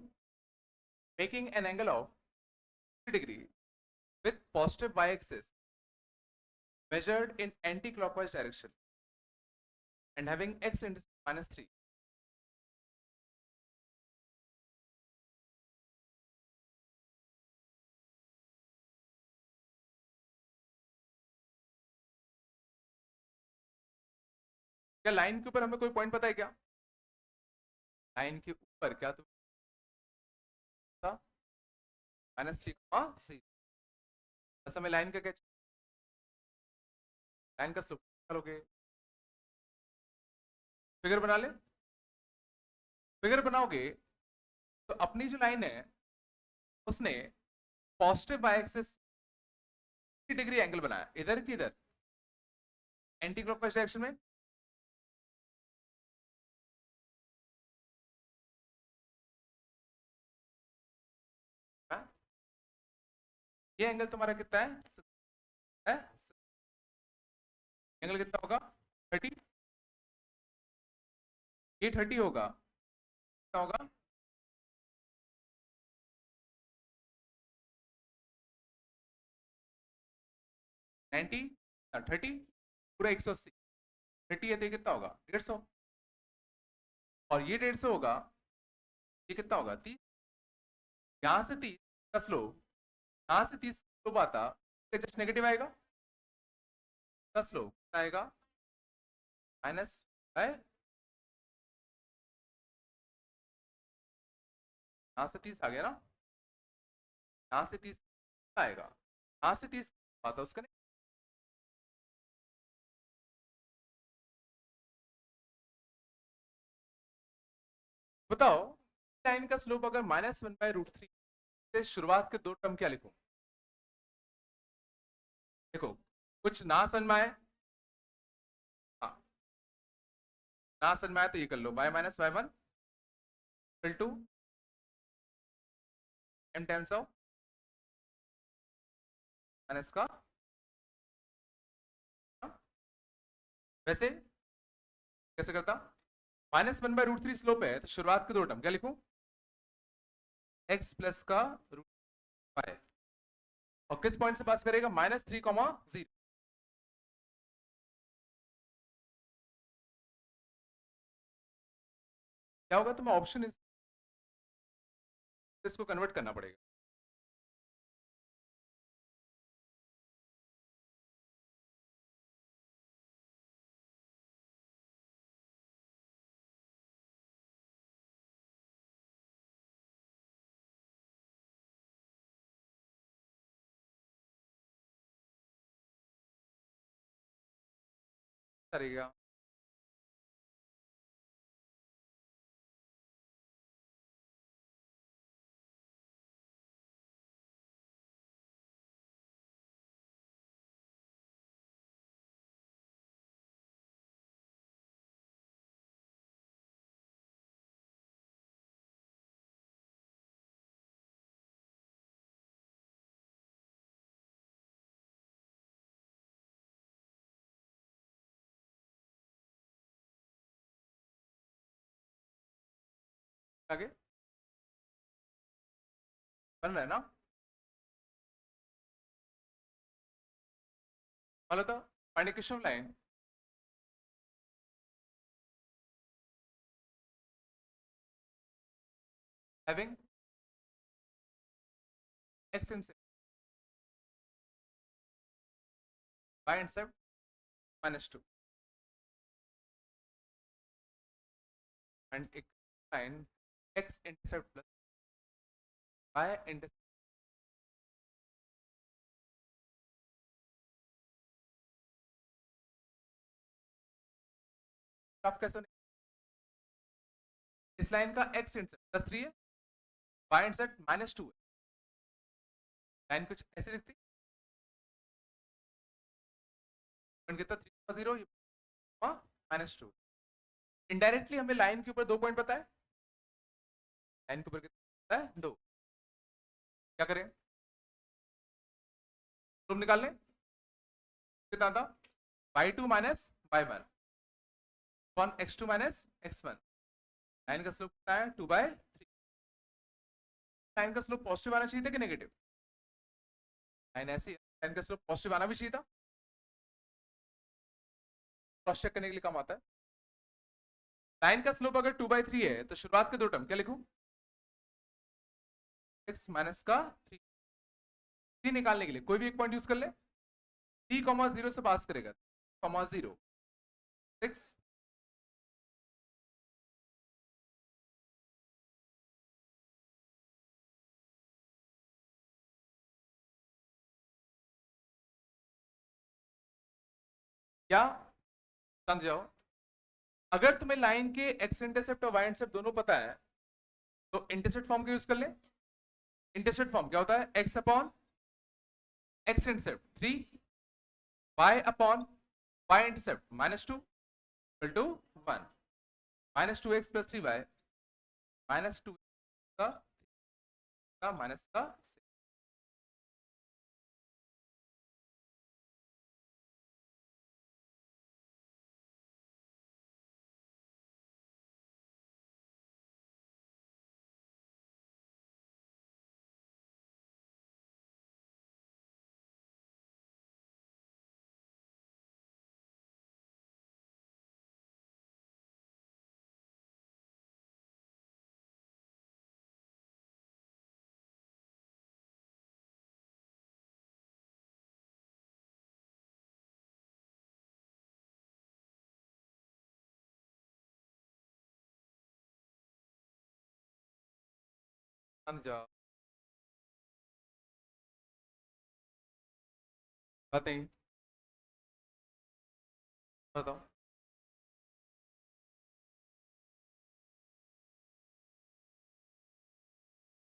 making an angle of 60 degree with positive y-axis measured in anti-clockwise direction and having x-intercept -3. क्या लाइन के ऊपर हमें कोई पॉइंट पता है क्या, लाइन के ऊपर क्या तो -3 बस हमें लाइन का क्या, लाइन का स्लोप चलोगे, फिगर बना ले। फिगर बनाओगे तो अपनी जो लाइन है उसने positive by axis degree angle बनाया, इधर की इधर एंटी क्लॉकवाइज डायरेक्शन में। ये एंगल तुम्हारा कितना है? एंगल कितना होगा? 30। ये 30 होगा, कितना होगा? 90, 30, पूरा 180। 30 है तो ये कितना होगा? 150। और ये 150 होगा, ये कितना होगा? 30। यहाँ से 30 का स्लोप, यहाँ से 30 स्लोप आता, जस्ट नेगेटिव आएगा का स्लोप आएगा माइनस है। यहाँ से 30 आ गया ना, यहाँ से 30 आएगा, यहाँ से 30 आता उसका नहीं। बताओ, लाइन का स्लोप अगर -1/√3 से शुरुआत के दो टर्म क्या लिखूं? देखो, कुछ ना समझ में आए, हाँ, ना समझ में आए तो ये कर लो, y minus y1 equal to m times of minus का, हाँ? वैसे कैसे करता? -1/√3 स्लोप है तो शुरुआत के दो टर्म क्या लिखूं? x प्लस का रूट y, और किस पॉइंट से पास करेगा? -3,0। क्या होगा? तुम्हें ऑप्शन इसको कन्वर्ट करना पड़ेगा। करेगा आगे बन रहा है ना? मान लो तो find equation line having x intercept, y intercept -2, and line x intercept plus y intercept। आप कैसे? इस लाइन का x इंटरसेप्ट +3 है, y इंटरसेप्ट -2 है, लाइन कुछ ऐसे दिखती है। पॉइंट कितना? 3,0, -2। इनडायरेक्टली हमें लाइन के ऊपर दो पॉइंट पता है, लाइन के ऊपर कितना पता है? 2। क्या करें? तुम निकाल लें, कितना था? y2 minus y1 x2 minus x1। Line का स्लोप कितना है? 2/3। लाइन का स्लोप पॉजिटिव आना चाहिए था कि नेगेटिव? लाइन ऐसी है, लाइन का स्लोप पॉजिटिव आना भी चाहिए था। क्रॉस चेक करने के लिए काम आता है। लाइन का स्लोप अगर 2/3 है तो शुरुआत के दो टर्म क्या लिखूं? x माइनस का 3। 3 निकालने के लिए कोई भी एक पॉइंट यूज कर ले, 3,0 से पास करेगा, 0, 6, क्या समझ जाओ? अगर तुम्हें लाइन के x इंटरसेप्ट और y इंटरसेप्ट दोनों पता है तो इंटरसेप्ट फॉर्म का यूज कर ले। इंटरसेप्ट फॉर्म क्या होता है? x upon x intercept 3, y upon y intercept -2 equal to 1, -2x + 3y -2 का माइनस का जा बात नहीं, बताओ।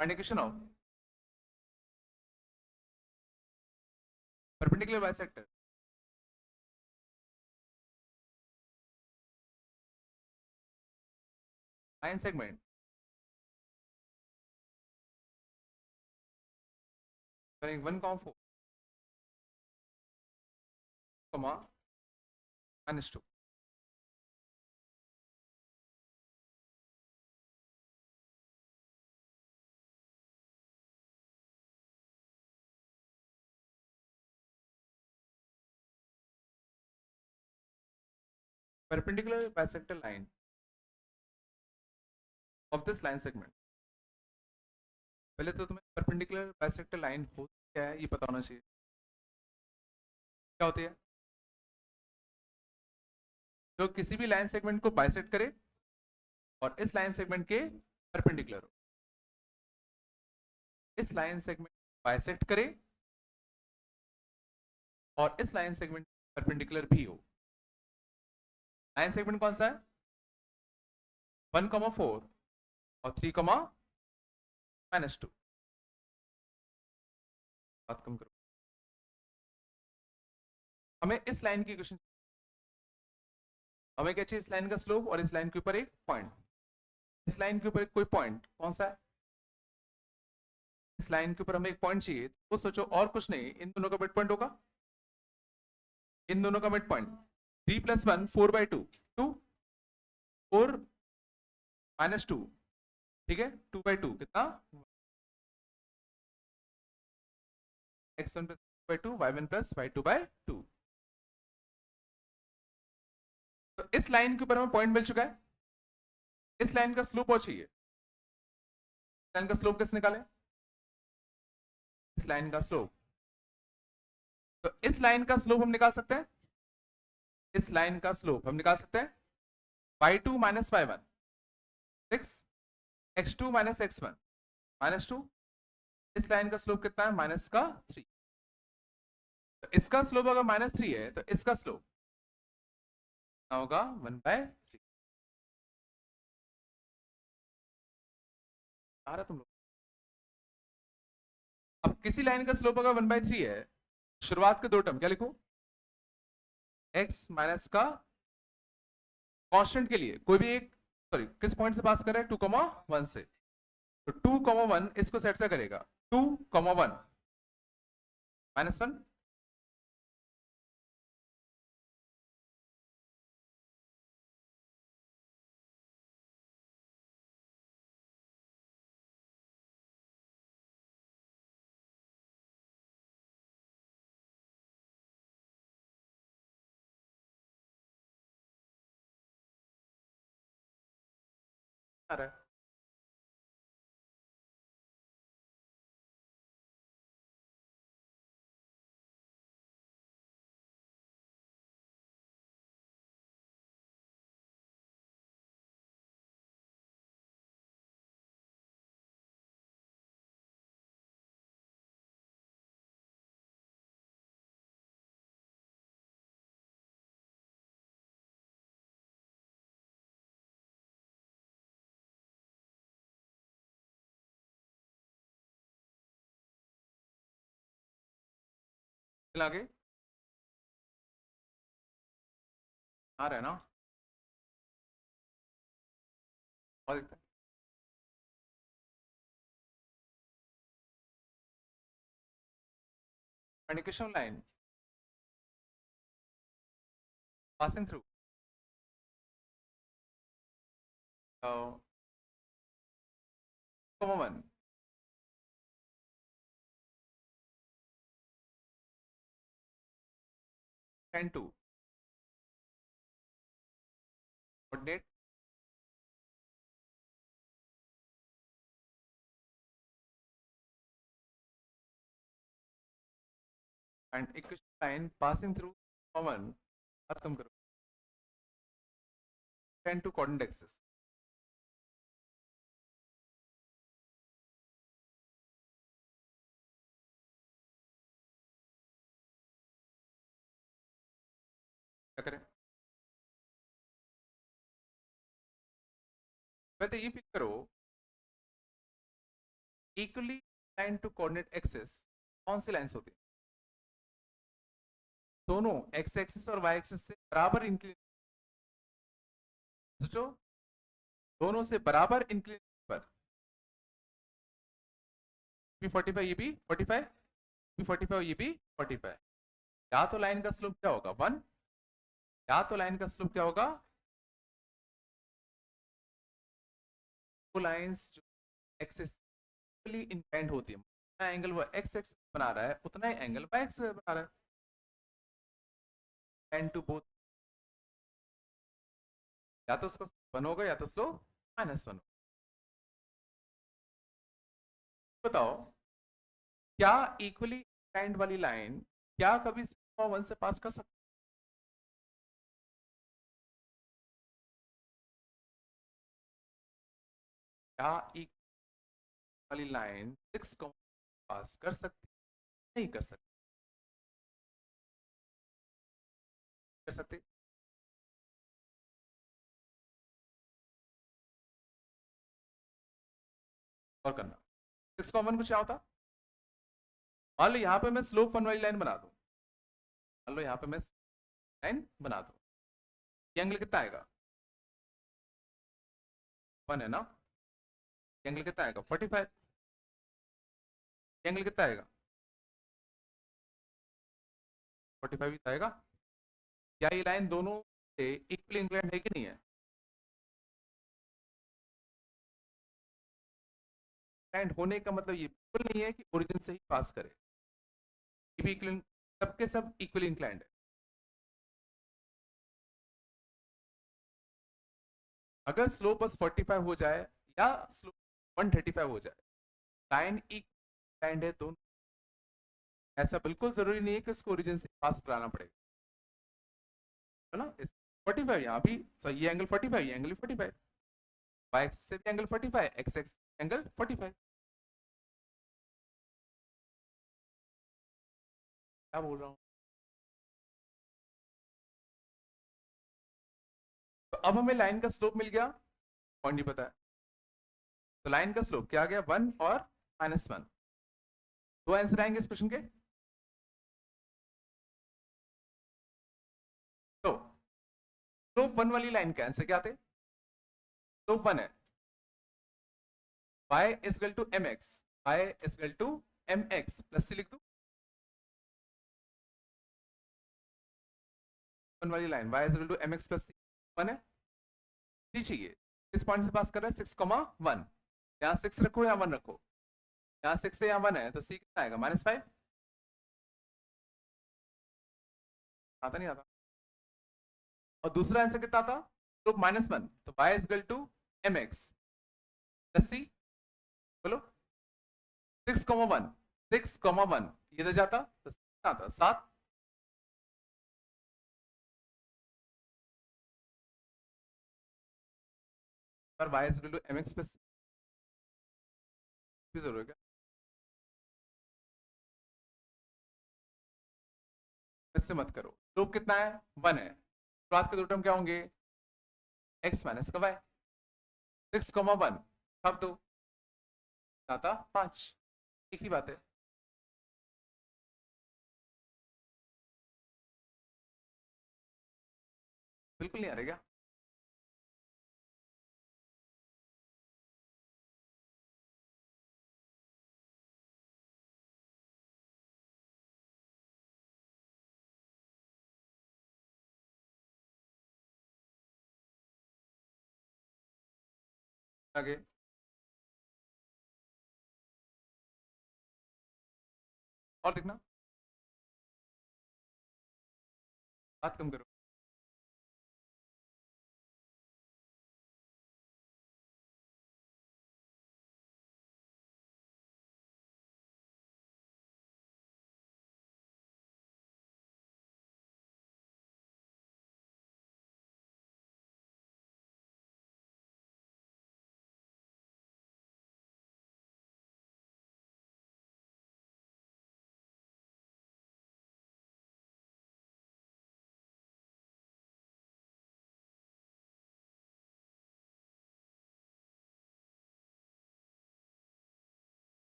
Indication of perpendicular bisector, line segment, one com four comma -2। perpendicular bisector line of this line segment। पहले तो तुम्हें perpendicular bisector line होती क्या है ये पता होना चाहिए। क्या होती है? जो किसी भी लाइन सेगमेंट को बाइसेक्ट करे और इस लाइन सेगमेंट के परपेंडिकुलर हो, इस लाइन सेगमेंट बाइसेक्ट करे और इस लाइन सेगमेंट परपेंडिकुलर भी हो। लाइन सेगमेंट कौन सा है? 1,4 और 3,-2। बात कम करो। हमें इस लाइन की क्वेश्चन, हमें क्या चाहिए? इस लाइन का स्लोप और इस लाइन के ऊपर एक पॉइंट। इस लाइन के ऊपर कोई पॉइंट कौन सा है? इस लाइन के ऊपर हमें एक पॉइंट चाहिए। वो सोचो और कुछ नहीं, इन दोनों का मिड पॉइंट होगा। इन दोनों का मिड पॉइंट 3 + 1 4/2, 2 4 -2, ठीक है, 2/2 कितना? x1 + y2 y1 + y2/2। तो इस लाइन के ऊपर हमें पॉइंट मिल चुका है। इस लाइन का स्लोप और चाहिए। लाइन का स्लोप कैसे निकालें? इस लाइन का स्लोप, तो इस लाइन का स्लोप हम निकाल सकते हैं। इस लाइन का स्लोप हम निकाल सकते हैं y2 - y1 6, x2 - x1 -2। इस लाइन का स्लोप कितना है? -3। तो इसका स्लोप अगर -3 है तो इसका स्लोप कितना होगा? 1/3। आ रहा तुम लोग? अब किसी लाइन का स्लोप अगर 1/3 है, शुरुआत के दो टर्म क्या लिखो? x माइनस का कांस्टेंट के लिए कोई भी एक, सॉरी किस पॉइंट से पास कर रहा है? 2,1 से। तो 2,1 इसको सेट से करेगा 2,1 -1। आ रहा है आगे आ रहा है ना? और देखते हैं। Indication line passing through 1, 10, 2 coordinate and equation line passing through 1, खत्म करो 10 to coordinate axis। कहते ये फील करो, equally line to coordinate axis कौन सी लाइंस होती है? दोनों एक्स एक्सिस और वाई एक्सिस से बराबर इंक्लिन, सोचो दोनों से बराबर इंक्लिन पर, भी 45 ये भी 45, भी 45 ये भी 45, या तो लाइन का स्लोप क्या होगा 1, या तो लाइन का स्लोप क्या होगा, वो लाइंस जो एक्सिस इंक्लाइंड होती है, उतना एंगल वो एक्स एक्सिस बना रहा है उतना ही एंगल वाई एक्सिस बना रहा है, एंड टू बोथ, या तो उसका 1 होगा या तो स्लोप -1 होगा। बताओ क्या इक्वली इंक्लाइंड वाली लाइन क्या कभी 1 से पास कर सकती है? क्या इक्वली वाली लाइन 6 को पास कर सकती नहीं कर सकती? कर सकती। और करना 6 कॉमन कुछ क्या होता, मान लो यहाँ पे मैं स्लोप 1 वाली लाइन बना दूं, मान लो यहाँ पे मैं लाइन बना दूं, ये एंगल कितना आएगा 1 है ना, ये एंगल कितना आएगा 45, ये एंगल कितना आएगा 45 ही आएगा। क्या ये लाइन दोनों से इक्वली इंक्लाइंड है कि नहीं है? इंक्लाइंड होने का मतलब ये बिल्कुल नहीं है कि ओरिजिन से ही पास करे, ये भी सबके सब इक्वली इंक्लाइंड है। अगर स्लोप बस 45 हो जाए या स्लोप 135 हो जाए, लाइन इंक्लाइंड है दोनों, ऐसा बिल्कुल जरूरी नहीं है कि उसको ओरिजिन से पास कराना पड़ेगा, है ना। 45 यहाँ भी, सो ये एंगल 45, ये एंगल 45, वाई एक्सिस से भी एंगल 45, एक्स एक्सिस एंगल 45। क्या बोल रहा हूँ? तो अब हमें लाइन का स्लोप मिल गया, पॉइंट नहीं पता है, तो लाइन का स्लोप क्या आ गया 1 और -1। दो आंसर आएंगे इस क्वेश्चन के। तो स्लोप 1 वाली लाइन का आंसर क्या थे? स्लोप 1 है y is equal to mx, y is equal to mx plus C लिख दो, 1 वाली line y is equal to mx plus C 1 है, सी चाहिए, इस पॉइंट से पास कर रहा है 6,1, यहाँ 6 रखो या 1 रखो, यहाँ 6 से यहाँ 1 है तो सी कितना आएगा -5, आता नहीं आता। और दूसरा आंसर कितना था तो -1, तो y is equal to mx plus C, बोलो 6,1, 6,1 ये इधर जाता तो कितना आता 7, पर y is equal to mx plus भी जरूर है, इससे मत करो, स्लोप कितना है 1 है, शुरुआत के दो टर्म क्या होंगे x माइनस का y, 6,1 अब दो आता 5, एक ही बात है। बिल्कुल नहीं आ रहा क्या? आगे और देखना, बात कम करो।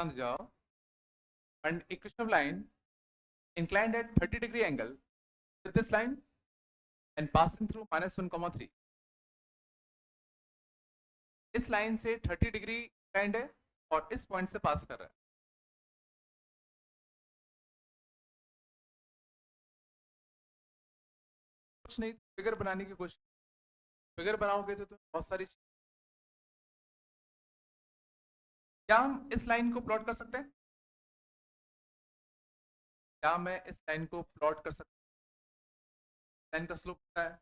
ध्यान जाओ, and equation of line inclined at 30-degree angle with this line and passing through -1, 3. इस लाइन से 30 डिग्री इंक्लाइंड है और इस पॉइंट से पास कर रहा है। कुछ नहीं, फिगर बनाने की कोशिश, फिगर बनाओगे तो बहुत सारी चीज। क्या हम इस लाइन को प्लॉट कर सकते हैं? क्या मैं इस लाइन को प्लॉट कर सकता हूँ? लाइन का स्लोप कितना है?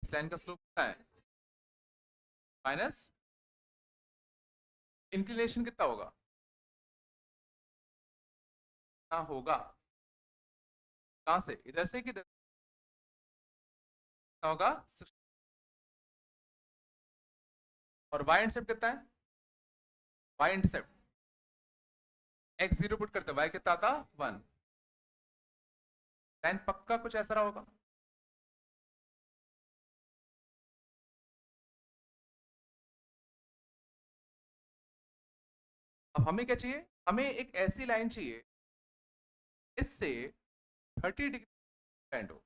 इस लाइन का स्लोप कितना है? माइनस इंक्लिनेशन कितना होगा? कितना होगा? कहां से, इधर से किधर होगा? 60। और वाई इंटरसेप्ट कितना है? वाई इंटरसेप्ट एक्स 0 पुट करते हैं, वाई कितना था? 1। लाइन पक्का कुछ ऐसा रहा होगा। अब हमें क्या चाहिए? हमें एक ऐसी लाइन चाहिए इससे 30 डिग्री इंक्लाइंड हो,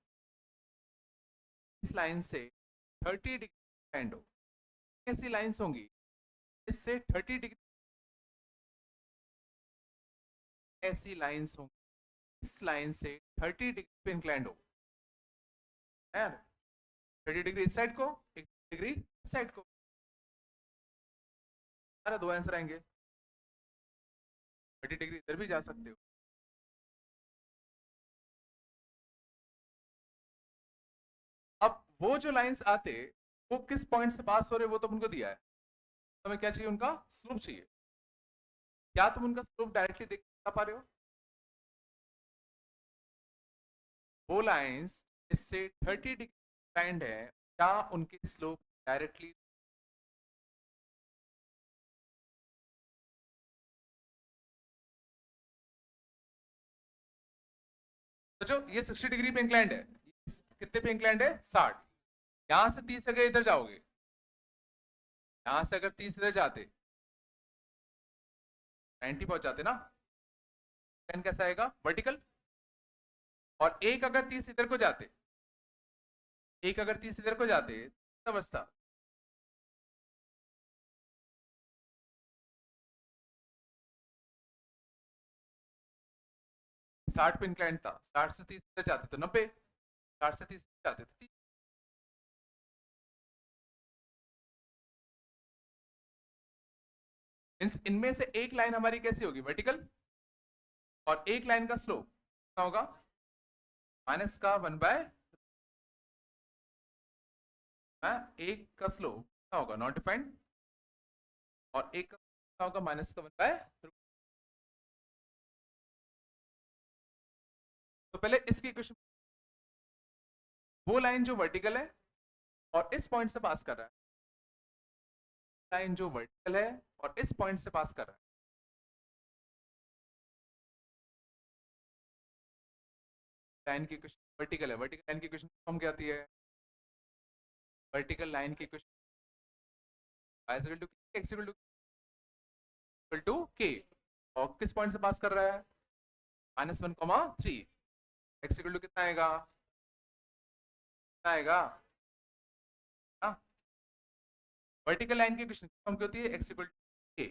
इस लाइन से 30 डिग्री इंक्लाइंड हो। ऐसी लाइंस होंगी इससे 30 डिग्री, ऐसी लाइंस होंगी इस लाइन से 30 डिग्री पे इंक्लाइंड हो। यार 30 डिग्री इस साइड को, 1 डिग्री इस साइड को, सारा दो आंसर आएंगे। 30 डिग्री इधर भी जा सकते हो। अब वो जो लाइंस आते, वो किस पॉइंट से पास हो रहे वो तो उनको दिया है, तो हमें क्या चाहिए? उनका स्लोप चाहिए। क्या तुम उनका स्लोप डायरेक्टली देख पा रहे हो? वो लाइंस इससे 30 डिग्री इंक्लाइंड है, क्या उनके स्लोप डायरेक्टली? तो जो ये 60 डिग्री पे इंक्लाइंड है, कितने पे इंक्लाइंड है? 60। यहां से 30 अगर इधर जाओगे, यहां से अगर 30 इधर जाते 90 पहुंच जाते ना, देन कैसा आएगा? वर्टिकल। और एक अगर 30 इधर को जाते, एक अगर 30 इधर को जाते तब अवस्था। साठ पे इंक्लाइंड था, 60 से 30 इधर जाते तो 90, 60 से 30 जाते तो 30। इनमें से एक लाइन हमारी कैसी होगी? वर्टिकल। और एक लाइन का स्लोप कितना होगा? माइनस का 1/, एक का स्लोप कितना होगा? Not defined. और एक का कितना होगा? माइनस का 1/। तो पहले इसकी इक्वेशन, वो लाइन जो वर्टिकल है और इस पॉइंट से पास कर रहा है, लाइन जो वर्टिकल है और इस पॉइंट से पास कर रहा है, लाइन की इक्वेशन वर्टिकल है, वर्टिकल लाइन की इक्वेशन फॉर्म क्या आती है? वर्टिकल लाइन की equation y is equal to x equal to k। और किस पॉइंट से पास कर रहा है? -1, 3। x इक्वल टू कितना आएगा? कितना आएगा? हाँ, वर्टिकल लाइन की इक्वेशन फॉर्म क्या होती है? x equal to k।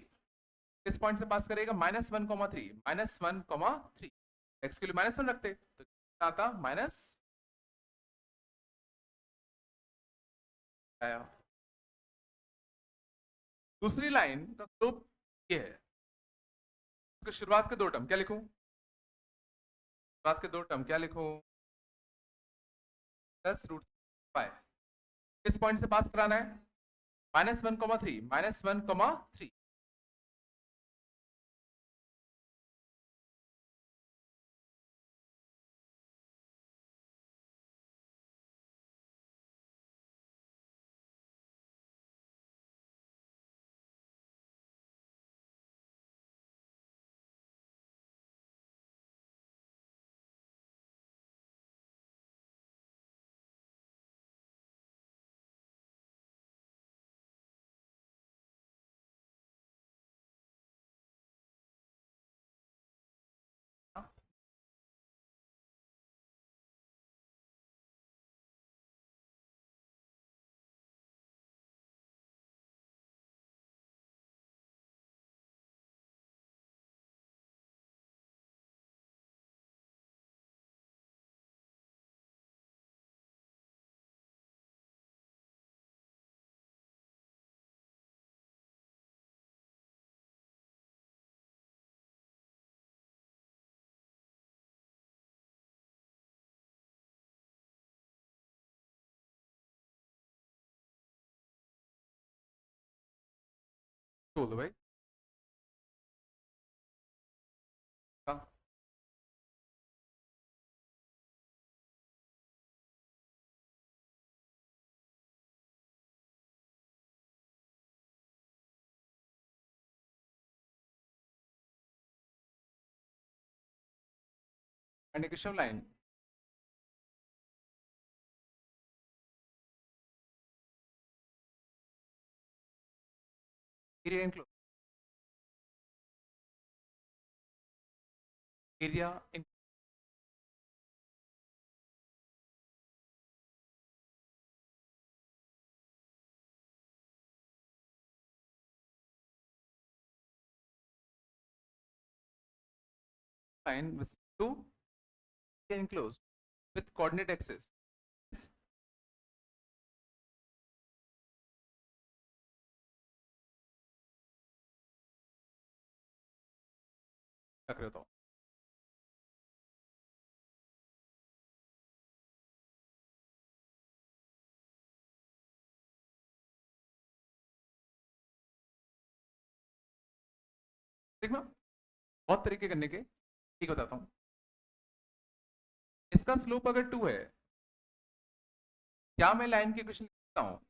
किस पॉइंट से पास करेगा? -1, 3, -1, 3। x के लिए -1 रखते तो कितना आता? माइनस आया। दूसरी लाइन का स्लोप ये है। इसको शुरुआत के दो टर्म क्या लिखूं? शुरुआत के दो टर्म क्या लिखूं? +√5। किस पॉइंट से पास कराना है? -1, 3, -1, 3। बोल दो भाई। हाँ, indication line. Area enclose, area in line with to area enclose with coordinate axes. क्या कर रहे हो? देख मैं बहुत तरीके करने के, ठीक बताता हूँ। इसका स्लोप अगर 2 है, क्या मैं लाइन की इक्वेशन लिखता हूँ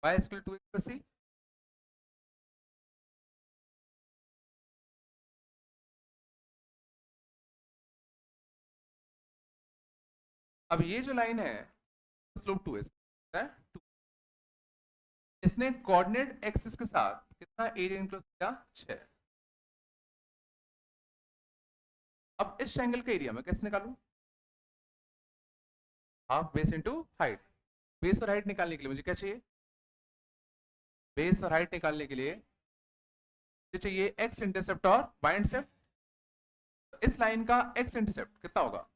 y equal to X plus C. अब ये जो लाइन है स्लोप 2 है, 2। इसने कोऑर्डिनेट एक्सिस के साथ कितना एरिया इनक्लोज किया? 6। अब इस ट्रायंगल का एरिया मैं कैसे निकालूं? Half base into height. Base और हाइट निकालने के लिए मुझे क्या चाहिए? बेस और हाइट निकालने के लिए मुझे चाहिए एक्स इंटरसेप्ट और वाई इंटरसेप्ट। इस लाइन का एक्स इंटरसेप्ट कितना होगा?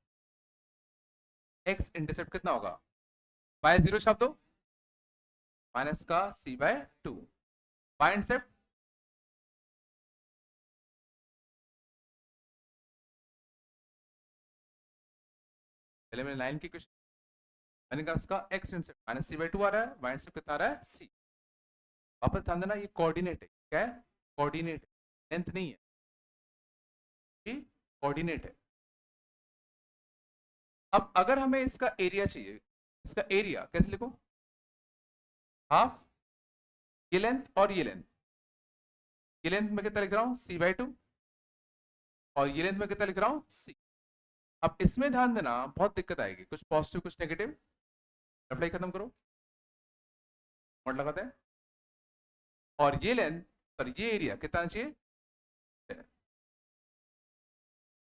एक्स इंटरसेप्ट कितना होगा? वाई 0 छाप दो, माइनस का c/2। वाई इंटरसेप्ट पहले मैंने लाइन की क्वेश्चन, मैंने कहा उसका एक्स इंटरसेप्ट माइनस c/2 आ रहा है, वाई इंटरसेप्ट कितना आ रहा है? c। वापस ध्यान देना, ये कोऑर्डिनेट है। क्या है? कोऑर्डिनेट, लेंथ नहीं है, ये कोऑर्डिनेट है। अब अगर हमें इसका एरिया चाहिए, इसका एरिया कैसे लिखो? हाफ ये लेंथ और ये लेंथ। ये लेंथ में कितना लिख रहा हूं? c/2। और ये लेंथ में कितना लिख रहा हूं? c। अब इसमें ध्यान देना, बहुत दिक्कत आएगी, कुछ पॉजिटिव कुछ नेगेटिव। अप्लाई खत्म करो, मॉड लगाते हैं। और ये लेंथ और ये एरिया कितना चाहिए?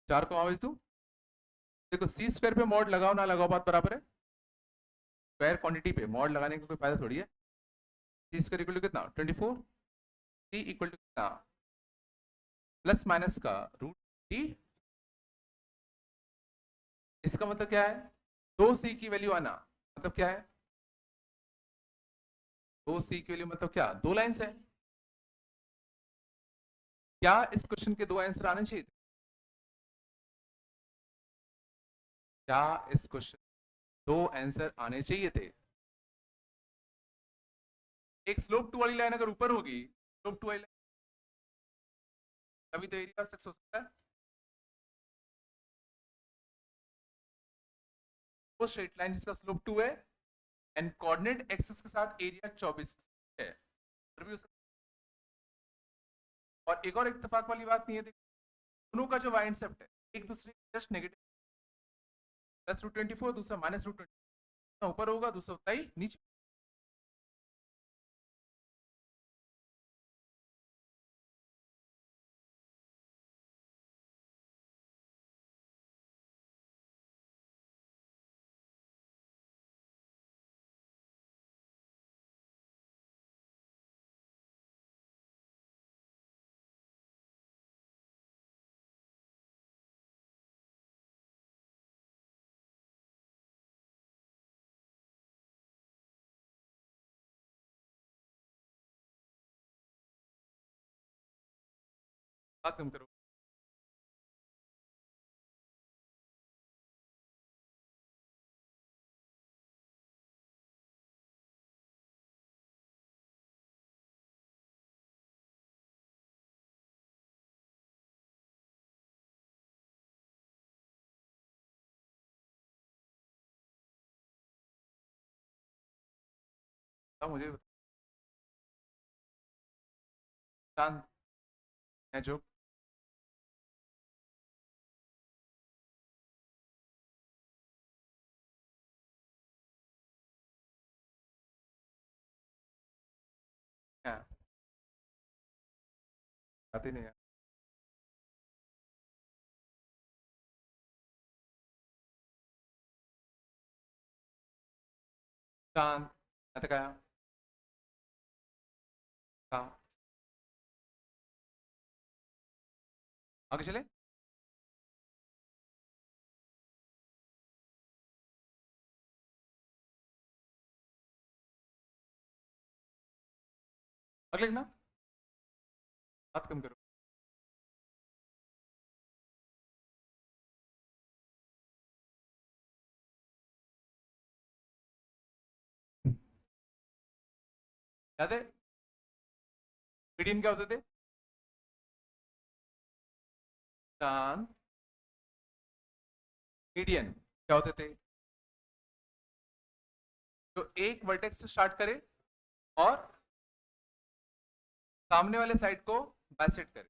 4 को आवेज दू। देखो सी स्क्वायर पे मॉड लगाओ ना लगाओ बात बराबर है। स्क्वायर क्वांटिटी पे मॉड लगाने का कोई फायदा थोड़ी है। सी स्क्वायर इक्वल टू कितना? 24। सी इक्वल टू कितना? प्लस माइनस का रूट टी। इसका मतलब क्या है? 2c की वैल्यू आना मतलब क्या है? 2c की वैल्यू मतलब क्या? 2 लाइंस है। क्या इस क्वेश्चन के 2 आंसर आने चाहिए थे? क्या इस क्वेश्चन 2 आंसर आने चाहिए थे? एक स्लोप 2 वाली लाइन अगर ऊपर होगी, स्लोप 2 वाली लाइन, तभी तो एरिया 6 हो सकता है। वो स्ट्रेट लाइन जिसका स्लोप 2 है एंड कोऑर्डिनेट एक्सिस के साथ एरिया 24 है, फिर भी हो सकता है। और एक और इत्तेफाक वाली बात नहीं है, दोनों का जो वाई इंटरसेप्ट है एक दूसरे जस्ट नेगेटिव, प्लस रूट 24 दूसरा माइनस रूट 20, ऊपर होगा दूसरा उतना ही नीचे। बात कम करो। मुझे चांद है जो है आती नहीं है। चांद आता काय का आगे चले। अगले ना बात कम करो। याद है मीडियन क्या होते थे? चांद मीडियन क्या होते थे? तो एक वर्टेक्स से स्टार्ट करे और सामने वाले साइड को बाइसेक्ट करे।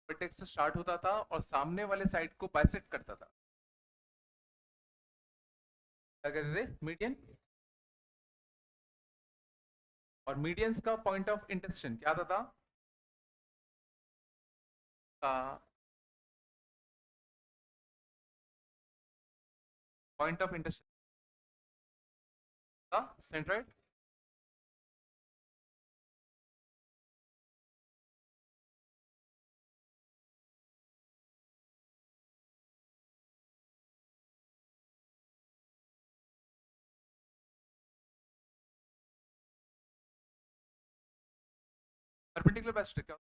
वर्टेक्स से स्टार्ट होता था और सामने वाले साइड को बाइसेक्ट करता था। क्या कहते थे? मीडियन। और मीडियंस का पॉइंट ऑफ इंटरसेक्शन क्या आता था? का पॉइंट ऑफ इंटरसेक्शन का सेंट्रोइड। परपेंडिकुलर बाइसेक्टर क्या?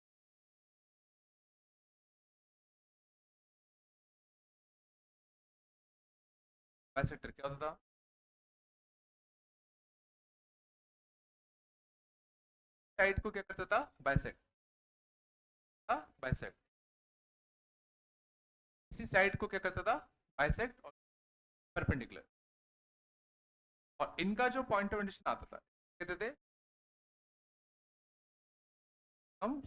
बाइसेक्टर क्या होता था? साइड को क्या करता था? बाइसेक्ट। बाइसेक्ट। इसी साइड को क्या करता था? बाइसेक्ट और परपेंडिकुलर। और इनका जो पॉइंट ऑफ इंटरसेक्शन आता था कहते थे हम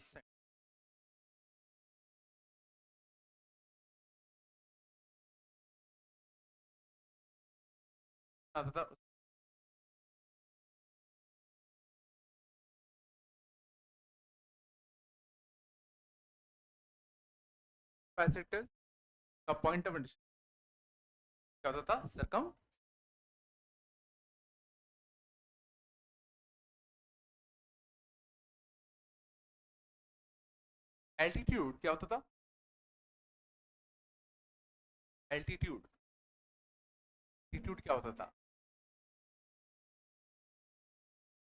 आता था बाइसेक्टर्स का पॉइंट ऑफ इंटरसेक्शन क्या होता था? सर्कम। एल्टीट्यूड क्या होता था? एल्टीट्यूड। एल्टीट्यूड क्या होता था?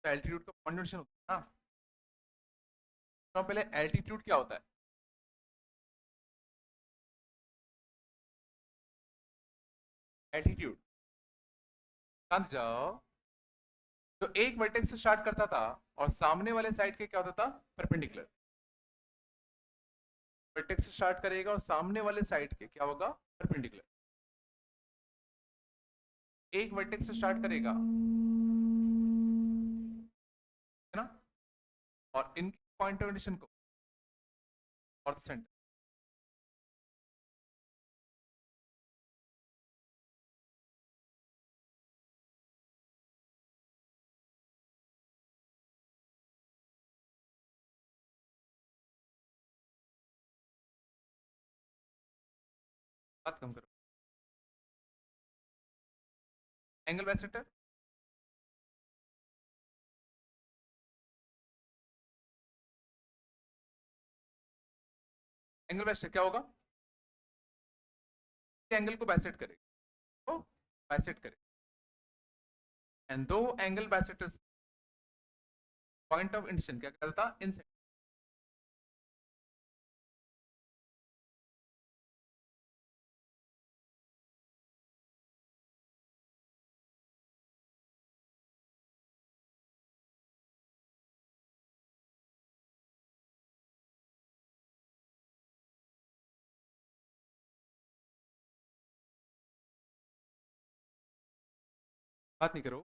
तो एल्टीट्यूड का पॉइंट ऑफ इंटरसेक्शन होता है ना। तो पहले एल्टीट्यूड क्या होता है? एल्टीट्यूड शांत जाओ। तो एक वर्टेक्स से स्टार्ट करता था और सामने वाले साइड के क्या होता था? परपेंडिकुलर। वर्टेक्स से स्टार्ट करेगा और सामने वाले साइड के क्या होगा? परपेंडिकुलर। एक वर्टेक्स से स्टार्ट करेगा है ना। और इन पॉइंट ऑफ इंटरसेक्शन को और सेंटर। बात कम करो। एंगल बाइसेक्टर एंगल बाइसेक्टर क्या होगा? एंगल को बाइसेक्ट करेगा तो बाइसेक्ट करेगा। एंड दो angle bisectors point of intersection क्या करता था? इन बात नहीं करो।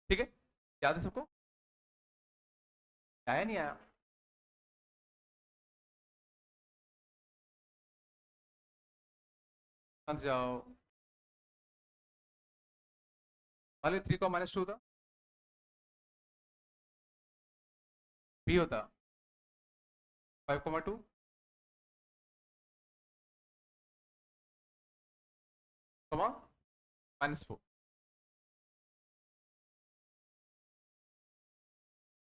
ठीक है, याद है सबको? आया नहीं आया? अंत जाओ। मान लो 3 को -2 था, बी होता 5,2 कमा -4।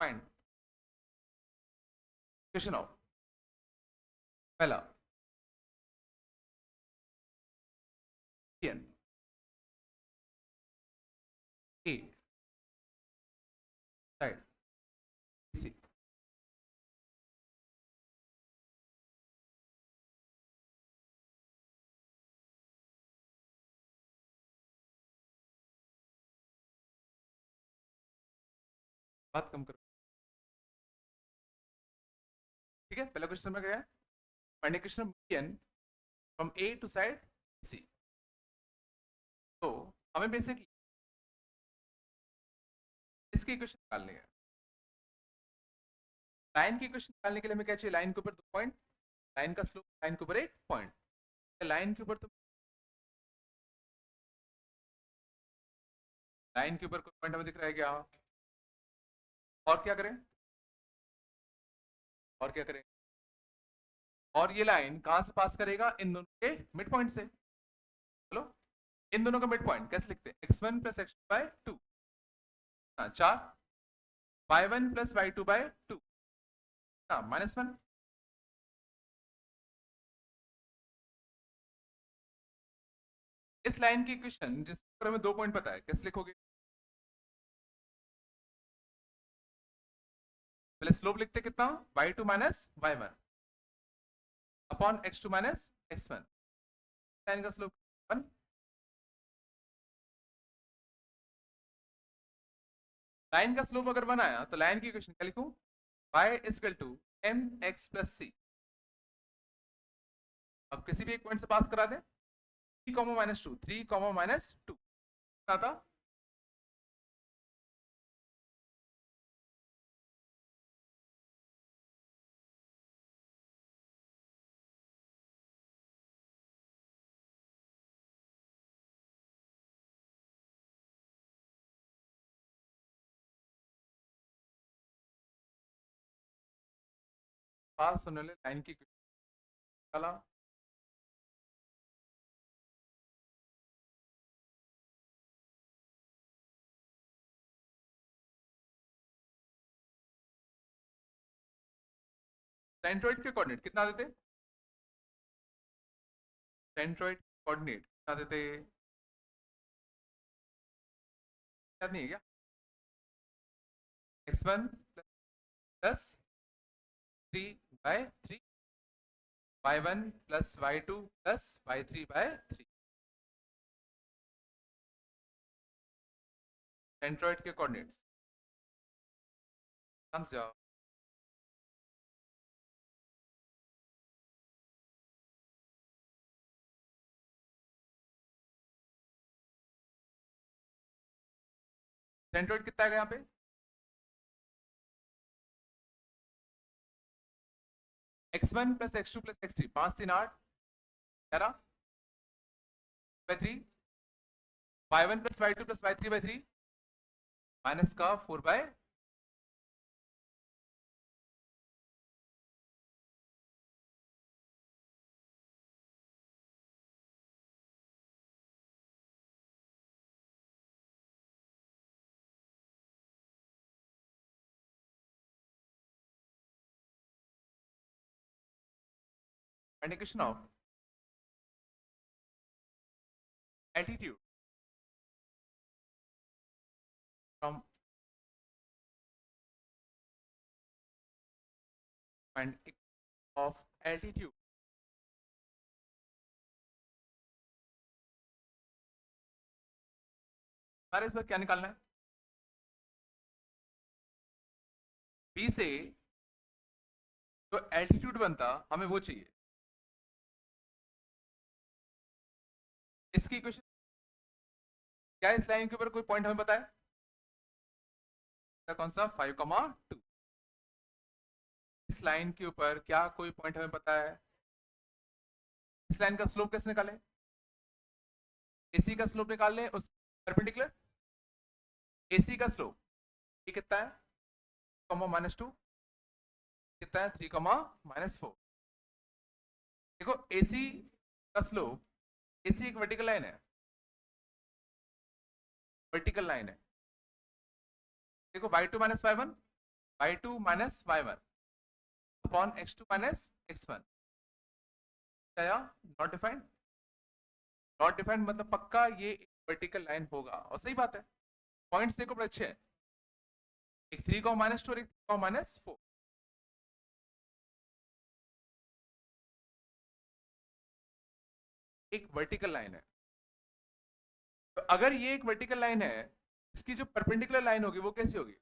फाइंड क्वेश्चन ऑफ पहला एन ए साइड सी। बात कम करो। ठीक है, पहला क्वेश्चन में क्या है? Find question N from A to side C. तो हमें बेसिकली इसकी इक्वेशन निकालनी है। लाइन की इक्वेशन निकालने के लिए हमें क्या चाहिए? लाइन के ऊपर 2 पॉइंट, लाइन का स्लोप लाइन के ऊपर 1 पॉइंट। लाइन के ऊपर तो लाइन के ऊपर कोई पॉइंट हमें दिख रहा है क्या? और क्या करें? और क्या करें? और ये लाइन कहां से पास करेगा? इन दोनों के मिड पॉइंट से। चलो, इन दोनों का मिड पॉइंट कैसे लिखते हैं? x1 plus x2 bye 2, 4 y1 plus y2 bye 2, -1। इस लाइन की इक्वेशन जिस पर हमें 2 पॉइंट पता है, कैसे लिखोगे? पहले स्लोप लिखते कितना? y2 minus y1 upon x2 minus x1। Line का स्लोप 1। लाइन का स्लोप अगर 1 आया तो लाइन की इक्वेशन क्या लिखूं? y is equal to mx plus c। अब किसी भी एक पॉइंट से पास करा दे। 3 -2, 3 -2 था। पास होने वाले लाइन की निकाला। सेंट्रोइड के कोऑर्डिनेट कितना देते? सेंट्रोइड कोऑर्डिनेट कितना देते? याद नहीं है क्या? x1 plus 3/3, y1 plus y2 plus y3/3। Centroid के कोऑर्डिनेट्स समझ जाओ। सेंट्रोइड कितना आएगा यहाँ पे? x1 plus x2 plus x3, 5 3 8 11/3, y1 plus y2 plus y3/3 minus का 4/। Indication of altitude from and of altitude। सारे इस बार क्या निकालना है? बी से जो एल्टीट्यूड बनता हमें वो चाहिए। इसकी इक्वेशन क्या है? इस लाइन के ऊपर कोई पॉइंट हमें पता है? कौन सा? 5,2। इस लाइन के ऊपर क्या कोई पॉइंट हमें पता है? इस लाइन का स्लोप कैसे निकालें? एसी का स्लोप निकाल लें उस परपेंडिकुलर। एसी का स्लोप ये कितना है? -2 कितना है? 3,-4। देखो एसी का स्लोप, एसी एक वर्टिकल लाइन है, वर्टिकल लाइन है। देखो y2 - y1, y2 - y1 upon x2 - x1, क्या? Not defined. नॉट डिफाइंड मतलब पक्का ये एक वर्टिकल लाइन होगा, और सही बात है। पॉइंट्स देखो बड़े अच्छे हैं, एक 3,-2 और एक 3,-4। एक वर्टिकल लाइन है, तो अगर ये एक वर्टिकल लाइन है, इसकी जो परपेंडिकुलर लाइन होगी वो कैसी होगी?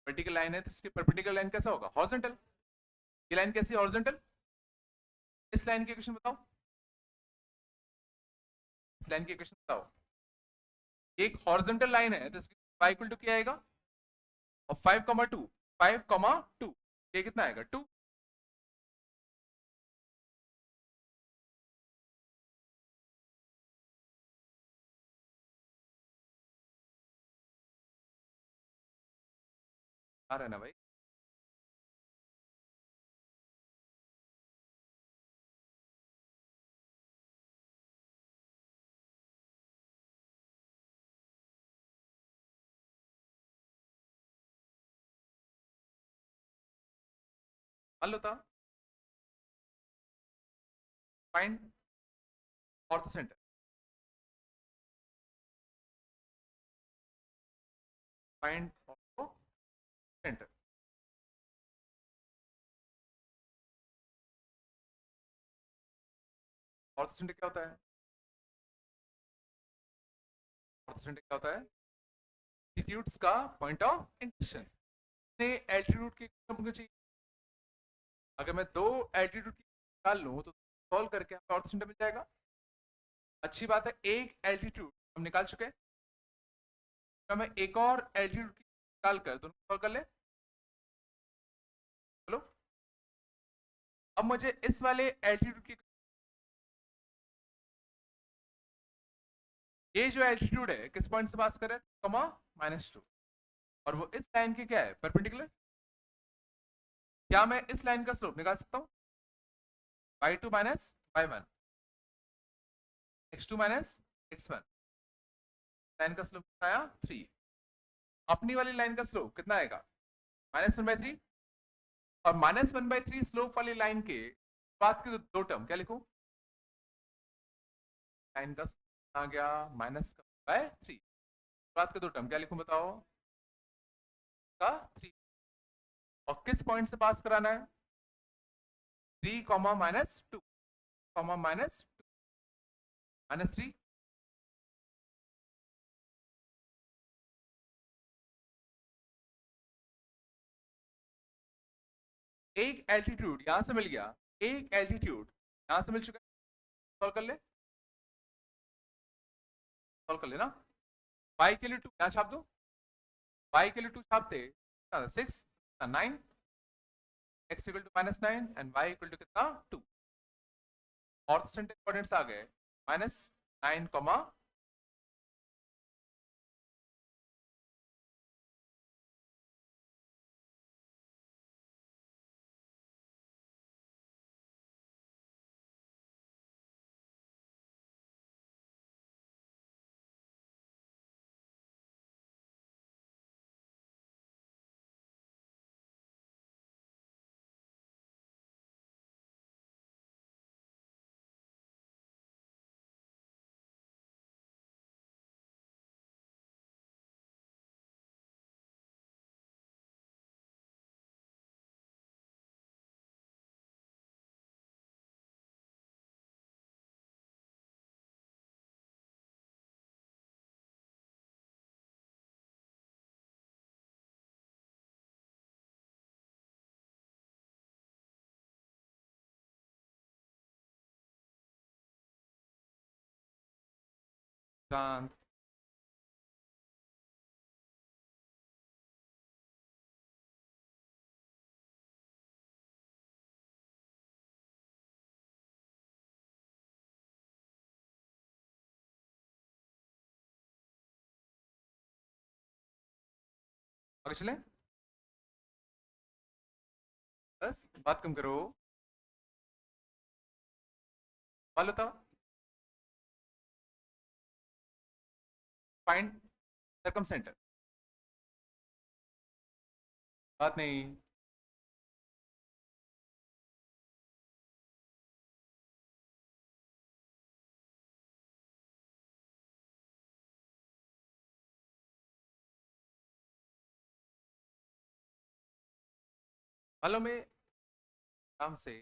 वर्टिकल लाइन है तो इसकी परपेंडिकुलर लाइन कैसा होगा? हॉरिजॉन्टल। ये लाइन कैसी है? हॉरिजॉन्टल। इस लाइन की इक्वेशन बताओ, इस लाइन की इक्वेशन बताओ। एक हॉरिजॉन्टल लाइन है तो इसकी y इक्वल टू क्या आएगा? और 5,2, 5,2 ये कितना आएगा? 2। आ रहा है ना भाई? मान लो था find orthocentre. Find orthocentre. Orthocentre क्या होता है? ऑर्थ सेंटर क्या होता है? एल्टीट्यूड्स का पॉइंट ऑफ इंटरसेक्शन। एल्टीट्यूड की मुझे चाहिए, अगर मैं दो एल्टीट्यूड की निकाल लूं तो सॉल्व करके हमें ऑर्थ सेंटर मिल जाएगा। अच्छी बात है, एक एल्टीट्यूड हम निकाल चुके हैं, तो मैं एक और एल्टीट्यूड की निकाल कर दोनों सॉल्व कर ले। चलो अब मुझे इस वाले एल्टीट्यूड की, ये जो एल्टीट्यूड है किस पॉइंट से पास कर रहा है? -2। और वो इस लाइन के क्या है? परपेंडिकुलर। क्या मैं इस लाइन का स्लोप निकाल सकता हूं? y2 - y1, x2 - x1। Line का स्लोप कितना आया? 3। अपनी वाली लाइन का स्लोप कितना आएगा? -1/3। और -1/3 स्लोप वाली लाइन के बाद के दो टर्म क्या लिखूं? लाइन का स्लोप आ गया -1/3, बाद के दो टर्म क्या लिखूं बताओ? का 3। और किस पॉइंट से पास कराना है? 3, -2, -3। एक एल्टीट्यूड यहां से मिल गया, एक एल्टीट्यूड यहां से मिल चुका है। सॉल्व कर ले, सॉल्व कर लेना। y के लिए 2 यहां छाप दो, y के लिए 2 छापते 6, 9, x equal to -9 and y equal to कितना? 2। ऑर्थ सेंटर कोऑर्डिनेट्स आ गए -9, शांत। आगे चले, बस बात कम करो। सवाल बताओ। Find circumcentre. बात नहीं। मालूम है नाम से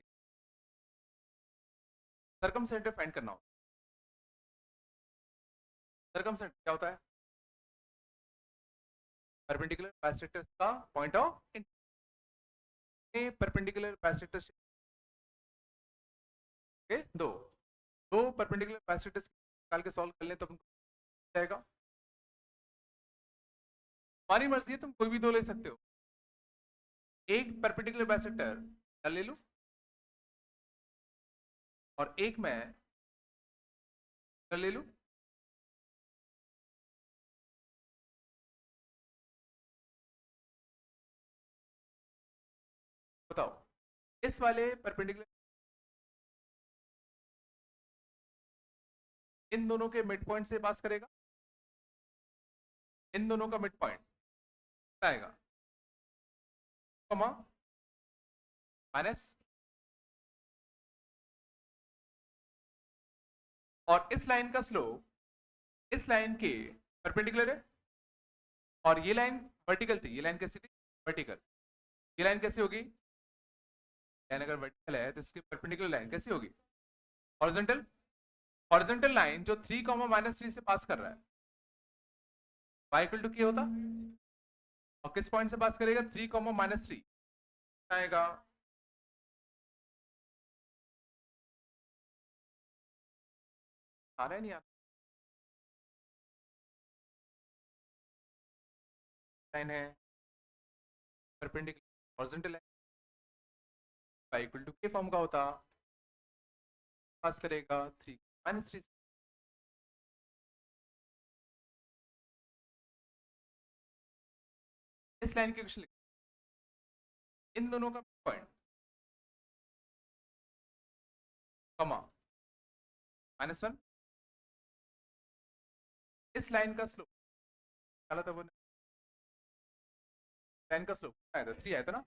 सरकम सेंटर फाइंड करना हो। सरकम सेंटर क्या होता है? परपेंडिकुलर बाइसेक्टर्स का पॉइंट ऑफ परपेंडिकुलर बाइसेक्टर्स के दो दो परपेंडिकुलर बाइसेक्टर्स निकाल के सॉल्व कर लें तो अपन जाएगा। हमारी मर्जी है, तुम कोई भी दो ले सकते हो। एक परपेंडिकुलर बाइसेक्टर ले लो और एक मैं ले लूं। बताओ, इस वाले परपेंडिकुलर इन दोनों के मिड पॉइंट से पास करेगा। इन दोनों का मिड पॉइंट आएगा कॉमा माइनस, और इस लाइन का स्लोप इस लाइन के परपेंडिकुलर है। और ये लाइन वर्टिकल थी, ये लाइन कैसी थी? वर्टिकल। ये लाइन कैसी होगी? लाइन अगर वर्टिकल है तो इसकी परपेंडिकुलर लाइन कैसी होगी? हॉरिजॉन्टल। हॉरिजॉन्टल लाइन जो 3 माइनस 3 से पास कर रहा है, y इक्वल टू क्या होता? और किस पॉइंट से पास करेगा? 3 माइनस 3 आएगा। आ रहा है नहीं? लाइन है परपेंडिकुलर हॉरिजॉन्टल है, y इक्वल टू के फॉर्म का होता, पास करेगा 3 माइनस 3। इस लाइन के क्वेश्चन इन दोनों का पॉइंट कॉमा -1। इस लाइन का स्लोप डाला था वो, लाइन का स्लोप आया था 3 आया था ना।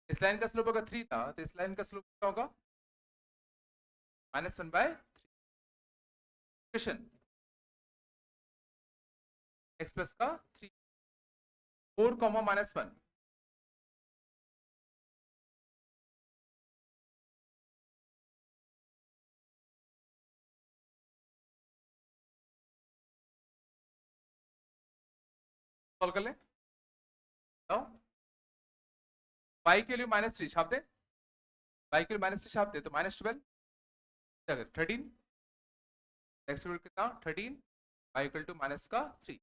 इस लाइन का स्लोप अगर 3 था तो इस लाइन का स्लोप क्या होगा? -1/3। क्वेश्चन x प्लस का 3 4 -1। सॉल्व कर ले, बताओ। y के लिए -3 छाप दे, y के लिए -3 छाप दे तो -12 13। x कितना? 13, y इक्वल टू माइनस का 3।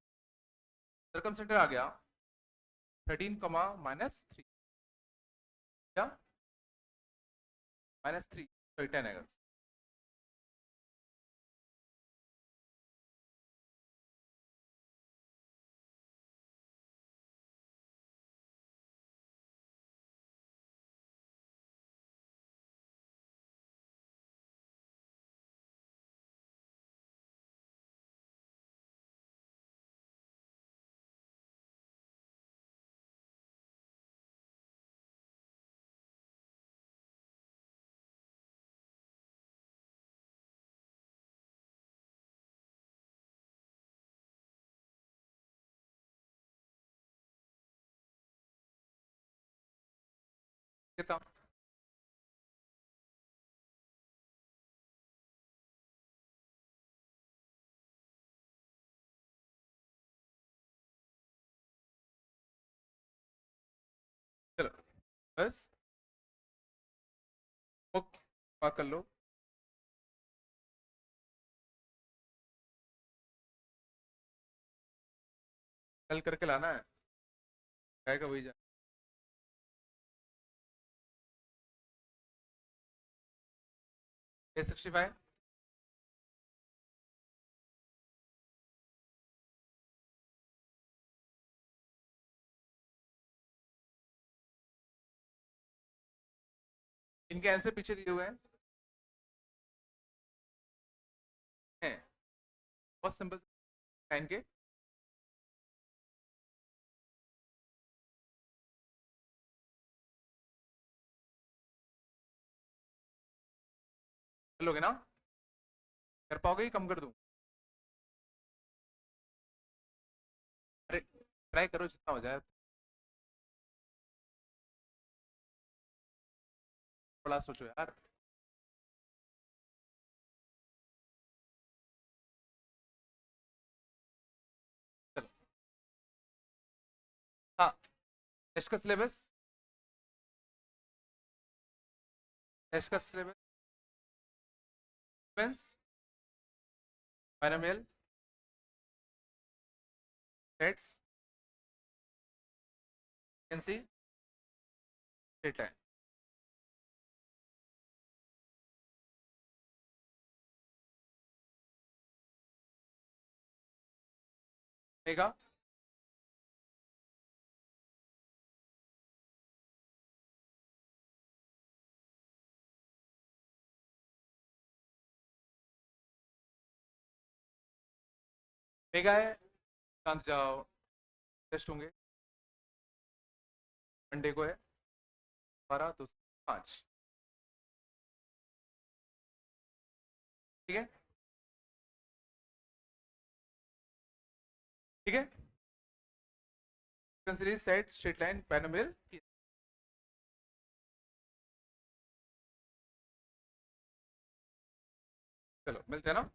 सरकम सेंटर आ गया 13 -3 क्या? -3 तो 10 आएगा। कितना? चलो बस बुक कर लो। कल करके लाना है, जाएगा वही जा। A65 इनके आंसर पीछे दिए हुए हैं, बहुत सिंपल के। कर लोगे ना, कर पाओगे ही, कम कर दूं? अरे ट्राई करो जितना हो जाए, बड़ा सोचो यार। चलो हाँ, टेस्ट का सिलेबस, टेस्ट का syllabus binomial, sets, frequency, straight line. रहेगा मेगा है, शांत जाओ, टेस्ट होंगे, मंडे को है 12 तो 5, ठीक है, ठीक है। Series, set, straight line, binomial. चलो मिलते हैं ना।